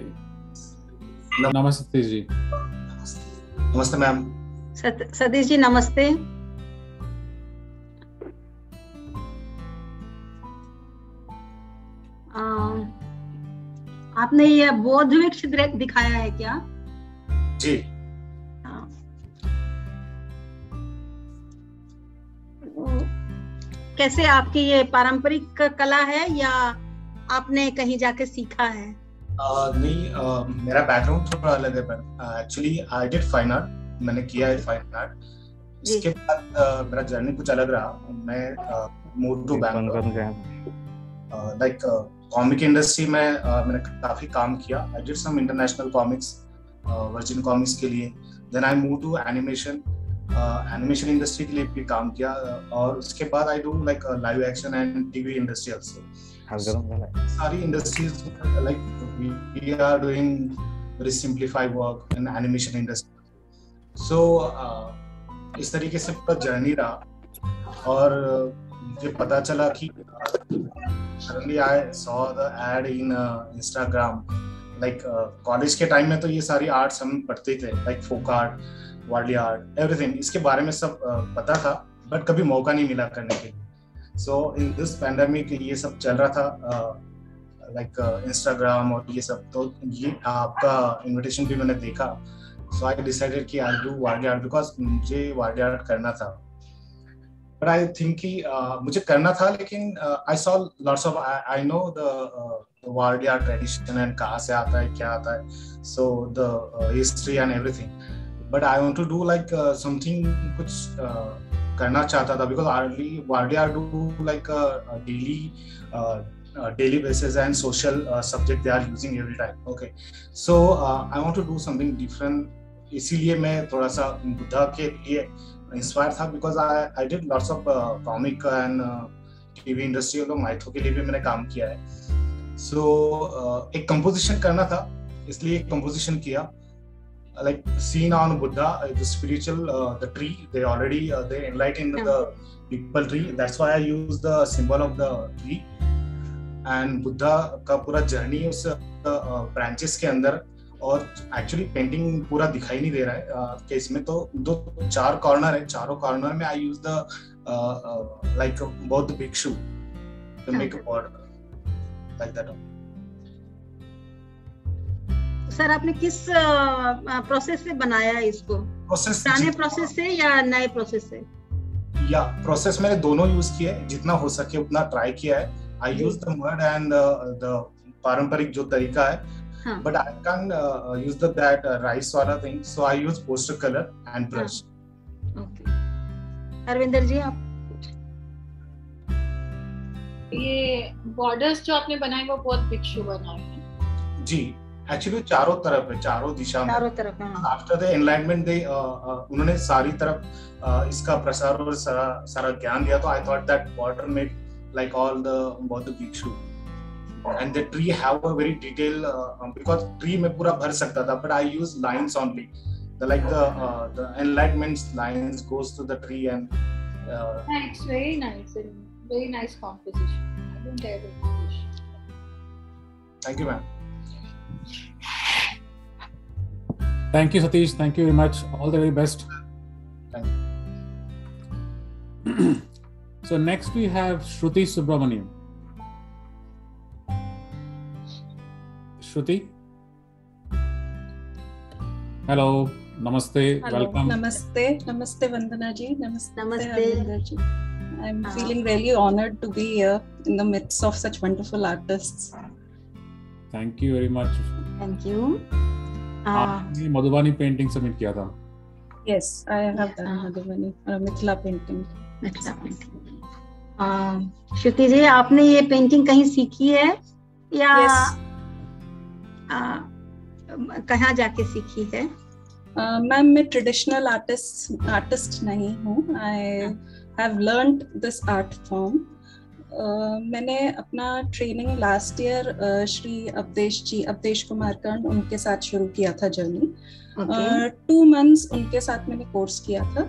Speaker 1: नमस्ते सतीश जी।
Speaker 16: नमस्ते मैम।
Speaker 3: सतीश जी नमस्ते। आपने ये बौद्ध वृक्ष दिखाया है क्या?
Speaker 16: जी।
Speaker 3: कैसे आपकी ये पारंपरिक कला है या आपने कहीं जाके सीखा है?
Speaker 16: नहीं, मेरा बैकग्राउंड थोड़ा अलग है, पर actually I did fine art, मैंने किया है फाइन आर्ट। इसके बाद मेरा जर्नी कुछ अलग रहा। मैं move to Bangalore. Like comic industry में मैंने काफी काम किया। I did some international comics Virgin comics के लिए। Then I move to animation animation industry के लिए भी काम किया, और उसके बाद I do like live action and TV industry also. सारी industries like we are doing very simplified work in animation industry. So इस तरीके से पूरा जर्नी रहा, और मुझे पता चला कि suddenly I saw the ad in Instagram. Like college के टाइम में तो ये सारी आर्ट्स हम पढ़ते थे, like folk art, Warli art, everything, इसके बारे में सब पता था, बट कभी मौका नहीं मिला करने के लिए। सो इन दिस पैंडेमिक ये सब चल रहा था, लाइक इंस्टाग्राम और ये सब, तो ये आपका इनविटेशन भी मैंने देखा। सो आई डिसाइडेड कि I do Warli art, because मुझे वार्ली आर्ट करना था। बट आई थिंक कि मुझे करना था, लेकिन I saw lots of, I know the Warli art tradition and कहाँ से आता है, क्या आता है, so the history and everything. But I want to do like something, कुछ करना चाहता था, because Warli art do like daily basis and social subject they are using every time. Okay, so I want to do something different. इसीलिए मैं थोड़ा सा बुद्धा के लिए इंस्पायर था, because I did lots of comic and TV industry और माइथो के लिए भी मैंने काम किया है। सो एक कंपोजिशन करना था, इसलिए एक कंपोजिशन किया, like seen on Buddha, the spiritual, the tree, they already they enlighten the people tree. That's why I use the symbol of the tree. And Buddha का पूरा जर्नी उस ब्रांचेस के अंदर, और एक्चुअली पेंटिंग पूरा दिखाई नहीं दे रहा है कि इसमें तो 4 कॉर्नर है, चारों कॉर्नर में आई यूज द लाइक बौद्ध भिक्षु to make a border like that.
Speaker 3: Sir आपने किस प्रोसेस से बनाया है इसको? पुराने प्रोसेस से या नए प्रोसेस से?
Speaker 16: या प्रोसेस मैंने दोनों यूज किए, जितना हो सके उतना ट्राई किया है। I use the mud and the पारंपरिक जो तरीका है, but I can use that rice वाला thing, so I use poster colour and brush.
Speaker 3: Okay, Arvinder ji आप?
Speaker 4: ये बॉर्डर्स जो आपने बनाए वो बहुत भिक्षु बनाए हैं
Speaker 16: जी। एक्चुअली चारों तरफ है, चारों दिशा में,
Speaker 3: चारों तरफ।
Speaker 16: आफ्टर द एनलाइटमेंट दे उन्होंने सारी तरफ इसका प्रसार और सारा ज्ञान दिया। तो I thought that border made like all the बौद्ध भिक्षु, and the tree have a very detail, because tree में पूरा भर सकता था, but I use lines only, the like the enlightenment lines goes to the tree and
Speaker 4: it's very nice composition. I don't dare to.
Speaker 16: Thank you ma'am.
Speaker 1: Thank you, Satish. Thank you very much. All the very best.
Speaker 16: Thank you.
Speaker 1: So next we have Shruti Subramaniam. Shruti? Hello. Namaste.
Speaker 17: Hello.
Speaker 1: Welcome.
Speaker 17: Namaste Vandana ji. Namaste Harvinder ji. I'm feeling really honored to be here in the midst of such wonderful artists.
Speaker 1: Thank you very much.
Speaker 3: Thank you.
Speaker 1: आपने मधुबनी पेंटिंग सबमिट किया था?
Speaker 17: Yes, I have done Madhubani Mithila painting.
Speaker 3: Shruti ji, आपने ये पेंटिंग कहीं सीखी है या कहाँ जाके सीखी है?
Speaker 17: मैम मैं ट्रेडिशनल आर्टिस्ट नहीं हूँ। I have learned this art form. मैंने अपना training last year Shri Awadhesh Kumar कंड उनके साथ शुरू किया था जर्नी। 2 months उनके साथ मैंने कोर्स किया था।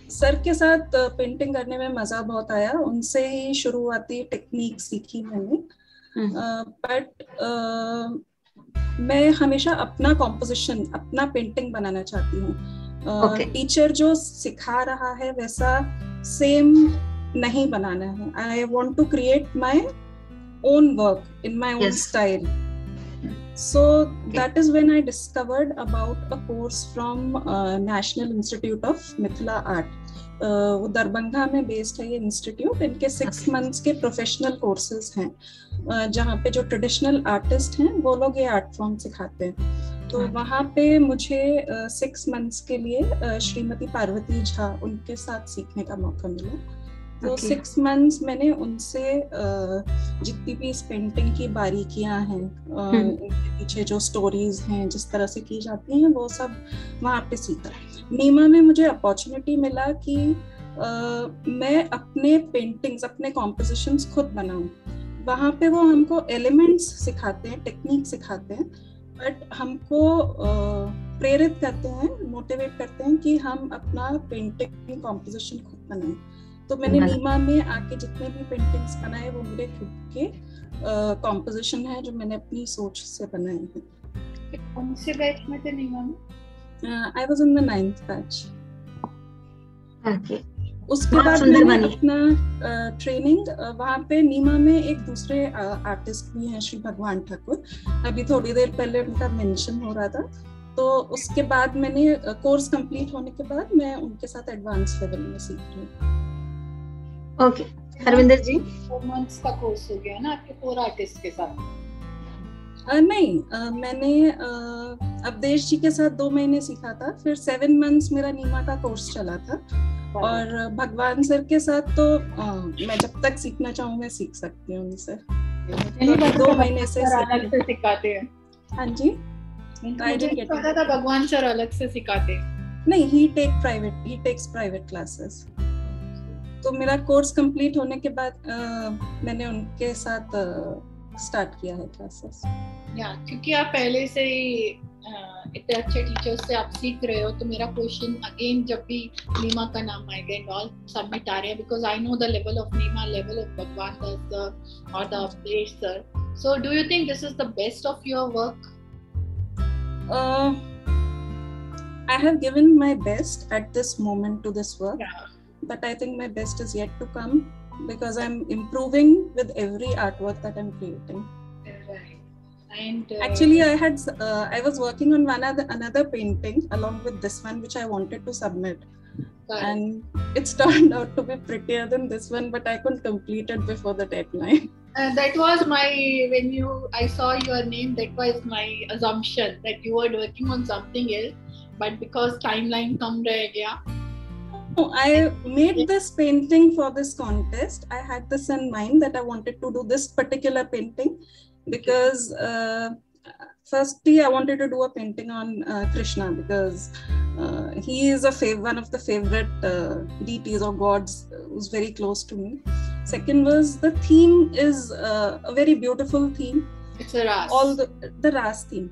Speaker 17: सर के साथ पेंटिंग करने में मजा बहुत आया, उनसे ही शुरुआती टेक्निक सीखी मैंने। बट मैं हमेशा अपना कॉम्पोजिशन, अपना पेंटिंग बनाना चाहती हूँ। टीचर जो सिखा रहा है वैसा सेम नहीं बनाना है। I want to create my own work in my own style. So that is when I discovered about a course from National Institute of Mithila Art. वो दरभंगा में बेस्ड है ये इंस्टीट्यूट। इनके 6 months के प्रोफेशनल कोर्सेज हैं, जहाँ पे जो ट्रेडिशनल आर्टिस्ट हैं वो लोग ये आर्ट फॉर्म सिखाते हैं। तो वहाँ पे मुझे 6 months के लिए श्रीमती पार्वती झा उनके साथ सीखने का मौका मिला। तो 6 months मैंने उनसे जितनी भी इस पेंटिंग की बारीकियां हैं, इनके पीछे जो स्टोरीज हैं, जिस तरह से की जाती हैं, वो सब वहाँ पे सीखा। नीमा में मुझे अपॉर्चुनिटी मिला कि मैं अपने पेंटिंग्स, अपने कॉम्पोजिशंस खुद बनाऊं। वहाँ पे वो हमको एलिमेंट्स सिखाते हैं, टेक्निक सिखाते हैं, बट हमको प्रेरित करते हैं, मोटिवेट करते हैं कि हम अपना पेंटिंग कॉम्पोजिशन खुद बनाएं। तो मैंने नीमा में आके जितने भी पेंटिंग्स बनाए वो मेरे खुद के कॉम्पोजिशन है, जो मैंने अपनी सोच से बनाए हैं।
Speaker 4: कौन से बैच में थे नीमा में?
Speaker 17: I was in the 9th batch.
Speaker 3: Okay.
Speaker 17: उसके बाद मैंने अपना ट्रेनिंग वहाँ पे नीमा में एक दूसरे आर्टिस्ट भी हैं, श्री भगवान ठाकुर। अभी थोड़ी देर पहले उनका मेंशन हो रहा था। तो उसके बाद मैंने कोर्स कंप्लीट होने के बाद मैं उनके साथ एडवांस लेवल में सीख रही हूँ।
Speaker 3: ओके, हरविंदर जी।
Speaker 4: 4 months का कोर्स हो गया ना आपके 4 आर्टिस्ट के साथ?
Speaker 17: नहीं, मैंने अवधेश जी के साथ 2 महीने सीखा था, फिर 7 months मेरा नीमा का कोर्स चला था। और भगवान सर के साथ तो मैं जब तक सीखना चाहूँ मैं सीख सकती हूँ उनसे। 2 महीने से
Speaker 4: अलग से सिखाते हैं?
Speaker 17: हाँ जी,
Speaker 4: पता था भगवान सर अलग से सिखाते?
Speaker 17: नहीं, he takes private classes। तो मेरा कोर्स कंप्लीट होने के बाद मैंने उनके साथ स्टार्ट किया है क्लासेस।
Speaker 4: क्योंकि आप पहले से ही इतने अच्छे टीचर्स से आप सीख रहे हो, तो मेरा क्वेश्चन अगेन जब भी नीमा का नाम आएगा एंड ऑल सबमिट आ रहे हैं, because I know the level of Neema, level of Bhagwan sir और the Awadhesh sir. So do you think this is the best of your work?
Speaker 17: I have given my best at this moment to this work, but I think my best is yet to come because I'm improving with every artwork that I'm creating.
Speaker 4: Right. And
Speaker 17: actually, I was working on another painting along with this one, which I wanted to submit, and it's turned out to be prettier than this one, but I couldn't complete it before the deadline.
Speaker 4: That was when I saw your name, that was my assumption that you were working on something else, but because timeline come रह गया.
Speaker 17: I made this painting for this contest. I had this in mind that I wanted to do this particular painting because firstly I wanted to do a painting on Krishna because he is one of the favorite deities or gods who's very close to me. Second was the theme is a very beautiful theme.
Speaker 4: It's a Ras.
Speaker 17: All the Ras theme.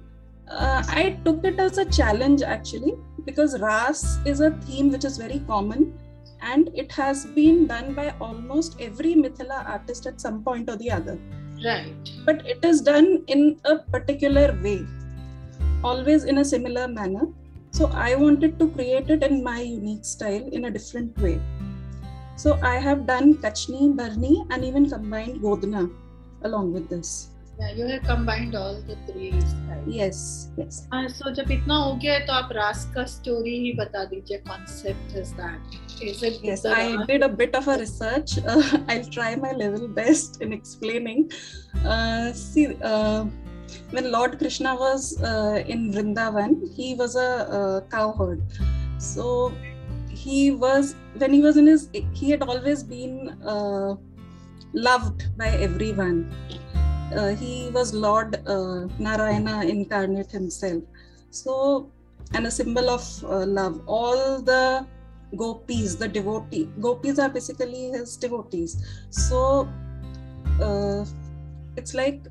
Speaker 17: I took it as a challenge actually because Ras is a theme which is very common and it has been done by almost every Mithila artist at some point or the other.
Speaker 4: Right.
Speaker 17: But it is done in a particular way, always in a similar manner. So I wanted to create it in my unique style in a different way. So I have done Kachni, Barni and even combined Godna along with this.
Speaker 4: Yeah, you have combined all the 3 styles.
Speaker 17: Yes, yes.
Speaker 4: So जब इतना हो गया है तो आप रास का स्टोरी ही बता दीजिए. Concept is that? Is it?
Speaker 17: Yes, I did a bit of a research. I'll try my level best in explaining. See, when Lord Krishna was in Vrindavan, he was a cowherd. So he had always been loved by everyone. He was Lord Narayana incarnate himself. So, and a symbol of love. All the gopis, the gopis are basically his devotees. So, it's like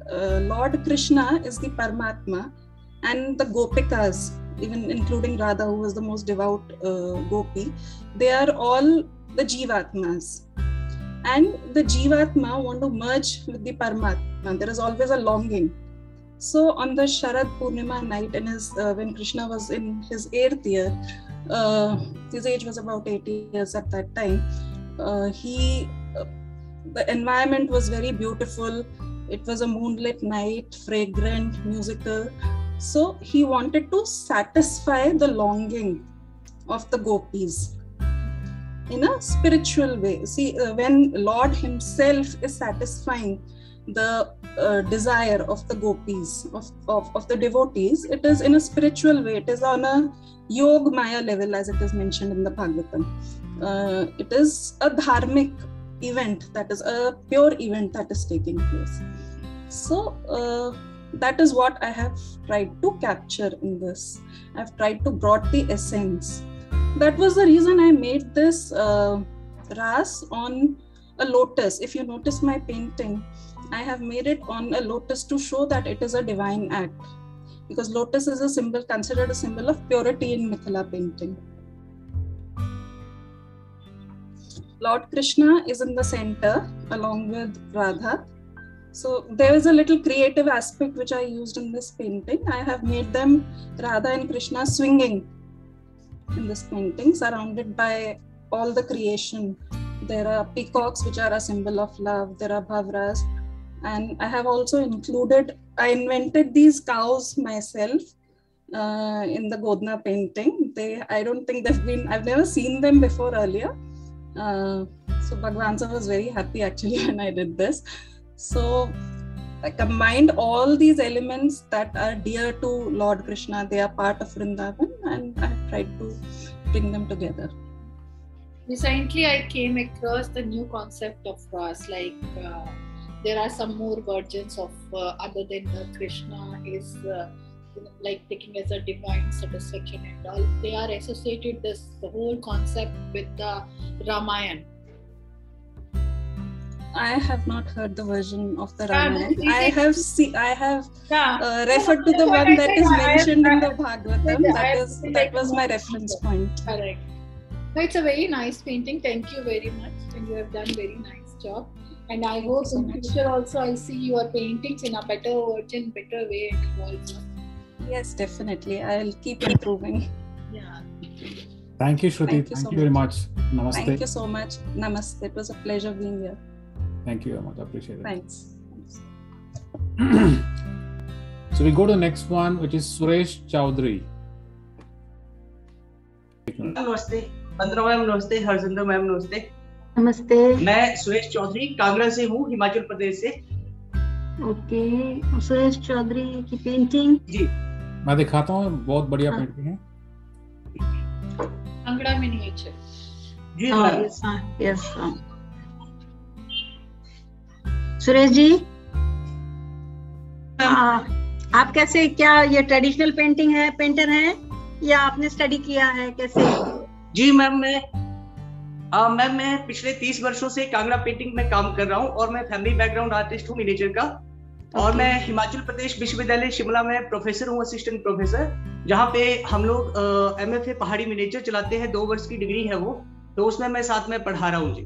Speaker 17: Lord Krishna is the Paramatma and the Gopikas, even including Radha, who was the most devout gopi, they are all the Jivatmas. And the Jivatma want to merge with the Paramatma. There is always a longing. So on the Sharad Purnima night, when Krishna was in his 8th year, his age was about 8 years at that time, the environment was very beautiful. It was a moonlit night, fragrant, musical. So he wanted to satisfy the longing of the gopis in a spiritual way. See, when Lord himself is satisfying the desire of the gopis, of the devotees, it is in a spiritual way. It is on a Yog Maya level, as it is mentioned in the Bhagavatam. It is a dharmic event, that is a pure event that is taking place. So that is what I have tried to capture in this. I've tried to brought the essence. That was the reason I made this ras on a lotus. If you notice my painting, I have made it on a lotus to show that it is a divine act, because lotus is a symbol, considered a symbol of purity in Mithila painting. Lord Krishna is in the center along with Radha. So there is a little creative aspect which I used in this painting. I have made them, Radha and Krishna, swinging in this painting, surrounded by all the creation. There are peacocks, which are a symbol of love. There are bhavras. And I have also included, I invented these cows myself in the Godna painting. I don't think they've been, I've never seen them before earlier. So Bhagwan sir was very happy actually when I did this. So I combined all these elements that are dear to Lord Krishna. They are part of Vrindavan, and I have tried to bring them together.
Speaker 4: Recently, I came across the new concept of ras. Like there are some more versions of other than Krishna is like taking as a divine satisfaction and all. They are associated the whole concept with the Ramayana.
Speaker 17: I have not heard the version of the Ramayana. I have referred to the one that is mentioned in the Bhagavatam. That was my reference point.
Speaker 4: Correct. No, it's a very nice painting. Thank you very much, and you have done very nice job. And I hope in future also I see your paintings in a better version, better way and evolve.
Speaker 17: Yes, definitely. I'll keep improving.
Speaker 4: Yeah.
Speaker 1: Thank you, Shruti. Thank you very much. Namaste.
Speaker 17: Thank you so much. Namaste. It was a pleasure being here.
Speaker 1: Thank you very much. I appreciate it.
Speaker 17: Thanks.
Speaker 1: So we go to the next one, which is Suresh Chaudhary.
Speaker 18: नमस्ते, बंद्रा मैम नमस्ते, हरजिंदर मैम नमस्ते।
Speaker 12: नमस्ते।
Speaker 18: मैं सुरेश चौधरी कांगड़ा से हूँ, हिमाचल प्रदेश से।
Speaker 12: ओके, सुरेश चौधरी की पेंटिंग
Speaker 18: जी
Speaker 1: मैं दिखाता हूँ, बहुत बढ़िया पेंटिंग है।
Speaker 4: कांगड़ा में नहीं है
Speaker 18: जी
Speaker 12: यस सुरेश जी, आप कैसे, क्या ये ट्रेडिशनल पेंटिंग है, पेंटर है या आपने स्टडी किया है, कैसे?
Speaker 18: जी मैम, मैं पिछले 30 वर्षों से कांगड़ा पेंटिंग में काम कर रहा हूँ और मैं फैमिली बैकग्राउंड आर्टिस्ट हूँ मिनिएचर का। और मैं हिमाचल प्रदेश विश्वविद्यालय शिमला में प्रोफेसर हूँ, असिस्टेंट प्रोफेसर, जहाँ पे हम लोग MFA पहाड़ी मिनिएचर चलाते हैं। 2 वर्ष की डिग्री है वो, तो उसमें मैं साथ में पढ़ा रहा हूँ जी।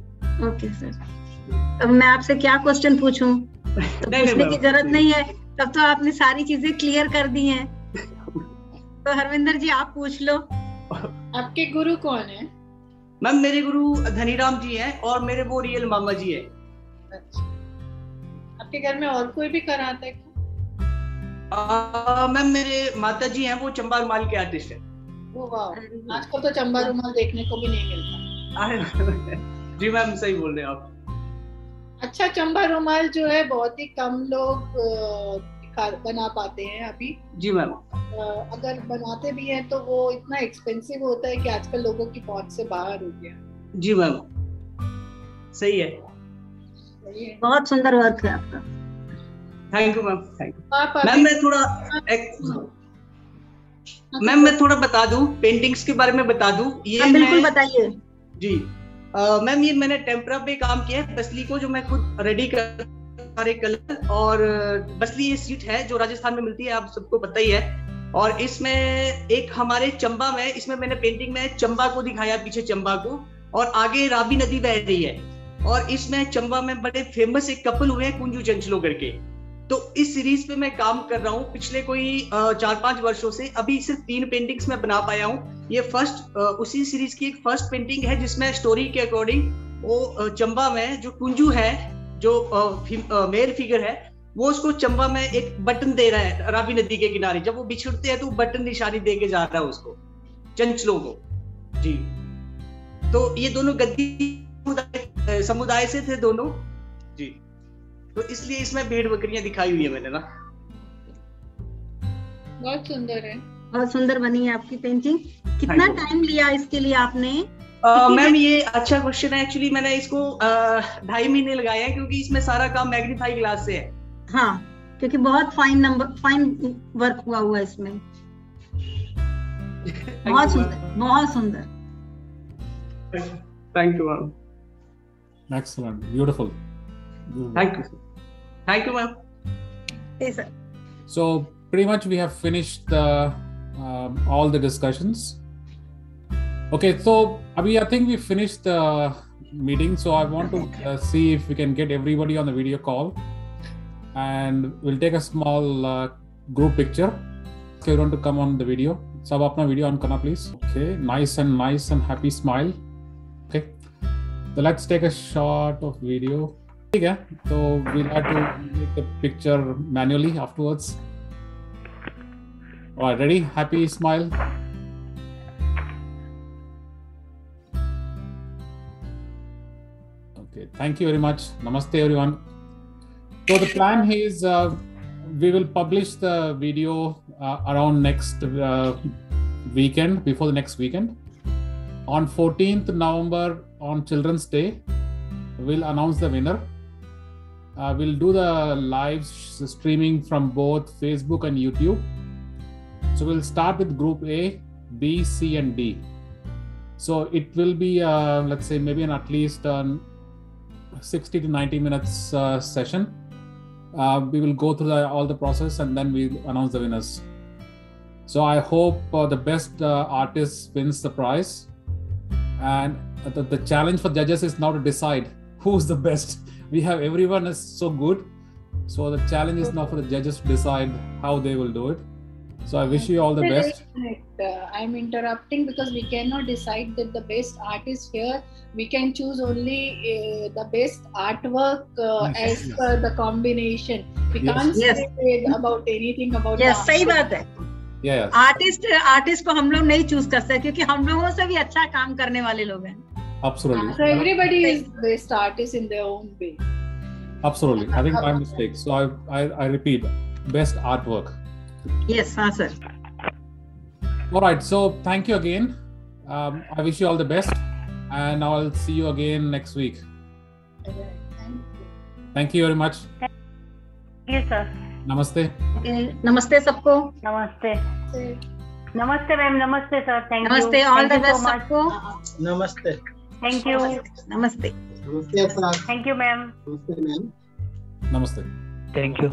Speaker 12: ओके सर, अब मैं आपसे क्या क्वेश्चन पूछूं? तो पूछने की जरूरत नहीं है, तब तो आपने सारी चीजें क्लियर कर दी हैं। तो हरविंदर जी आप पूछ लो।
Speaker 4: आपके गुरु कौन है?
Speaker 18: मैम मेरे गुरु धनीराम जी हैं और मेरे वो रियल मामा जी हैं।
Speaker 4: अच्छा, आपके घर में और कोई भी कराता है
Speaker 18: क्या? मैम मेरे माता जी हैं, वो चंबा रुमाल के आर्टिस्ट हैं।
Speaker 4: ओ वाह, आजकल तो चंबा रुमाल देखने को भी नहीं मिलता।
Speaker 18: जी मैम सही बोल रहे हैं आप।
Speaker 4: अच्छा, चंबा रुमाल जो है बहुत ही कम लोग बना पाते हैं अभी।
Speaker 18: जी मैम।
Speaker 4: अगर बनाते भी हैं तो वो इतना एक्सपेंसिव होता है कि आजकल लोगों की पहुंच से बाहर हो गया।
Speaker 18: जी मैम सही है।
Speaker 12: बहुत सुंदर वर्क है आपका।
Speaker 18: Thank you ma'am, thank you ma'am. मैं थोड़ा बता दूं, पेंटिंग्स के बारे में बता दूं। ये
Speaker 12: बिल्कुल बताइए
Speaker 18: जी। मैम ये मैंने टेम्परा पे काम किया है, बसली को जो मैं खुद रेडी कर सारे कलर। और बसली ये सीट है जो राजस्थान में मिलती है, आप सबको पता ही है। और इसमें एक हमारे चंबा में, इसमें मैंने पेंटिंग में चंबा को दिखाया, पीछे चंबा को, और आगे रावी नदी बह रही है। और इसमें चंबा में बड़े फेमस एक कपल हुए हैं, कुंजू चंचलो करके। तो इस सीरीज पे मैं काम कर रहा हूँ पिछले कोई 4-5 वर्षों से। अभी सिर्फ 3 पेंटिंग्स में बना पाया हूँ। ये फर्स्ट उसी सीरीज की एक फर्स्ट पेंटिंग है जिसमें स्टोरी के अकॉर्डिंग वो चंबा में जो कुंजू है, जो मेल फिगर है, वो उसको चंबा में एक बटन दे रहा है रावी नदी के किनारे। जब वो बिछड़ते हैं तो बटन निशानी दे के जा रहा है उसको, चंचलों को जी। तो ये दोनों गद्दी समुदाय से थे दोनों जी, तो इसलिए इसमें भेड़ बकरियां दिखाई हुई है मैंने ना।
Speaker 4: बहुत सुंदर है,
Speaker 12: बहुत सुंदर बनी है आपकी पेंटिंग। कितना टाइम लिया इसके लिए आपने?
Speaker 18: मैम ये अच्छा क्वेश्चन है। एक्चुअली मैंने इसको 2.5 महीने लगाए हैं क्योंकि इसमें सारा काम मैग्नीफाई ग्लास से है।
Speaker 3: हाँ, क्योंकि बहुत फाइन वर्क हुआ इसमें। बहुत सुंदर, बहुत सुंदर।
Speaker 18: Thank you ma'am.
Speaker 1: Excellent, beautiful.
Speaker 18: Thank you. Thank you, ma'am.
Speaker 3: Yes, sir.
Speaker 1: So pretty much we have finished all the discussions. Okay, so Abhi, I think we finished the meeting. So I want to see if we can get everybody on the video call, and we'll take a small group picture. Okay, you want to come on the video? Sab apna video on karna please. Okay, nice and happy smile. Okay. So let's take a shot of video. Okay, so we'll have to make the picture manually afterwards. All right, ready? Happy smile. Okay, thank you very much. Namaste everyone. So the plan is we will publish the video around next weekend, before the next weekend. On 14th November, on Children's Day, we'll announce the winner. We'll do the live streaming from both Facebook and YouTube. So we'll start with Group A, B, C, and D. So it will be, let's say, maybe at least 60 to 90 minutes session. We will go through all the process and then we'll announce the winners. So I hope the best artist wins the prize. And the challenge for judges is now to decide who's the best. We have everyone is so good, so the challenge is now for the judges to decide how they will do it. So I wish you all the best.
Speaker 4: I'm interrupting because we cannot decide that the best artist here. We can choose only the best artwork as per the combination. We can't say about anything about.
Speaker 3: Yes, सही बात है।
Speaker 1: Yes.
Speaker 3: आर्टिस्ट को हम लोग नहीं चूज कर सकते क्योंकि हम लोगों से भी अच्छा काम करने वाले लोग हैं।
Speaker 1: Absolutely.
Speaker 4: So everybody is best artist in their own way.
Speaker 1: Absolutely. I think my mistake. So I repeat, best artwork.
Speaker 3: Yes, sir.
Speaker 1: All right. So thank you again. I wish you all the best, and I'll see you again next week. Thank you very much.
Speaker 5: Thank you, sir.
Speaker 1: Namaste.
Speaker 3: नमस्ते सबको।
Speaker 5: नमस्ते। नमस्ते मैम, नमस्ते सर, थैंक यू।
Speaker 3: नमस्ते, ऑल द बेस्ट सबको।
Speaker 6: नमस्ते।
Speaker 5: Thank you.
Speaker 3: नमस्ते।
Speaker 9: नमस्ते सर।
Speaker 5: Thank you ma'am.
Speaker 9: नमस्ते मैम।
Speaker 1: नमस्ते।
Speaker 11: Thank you.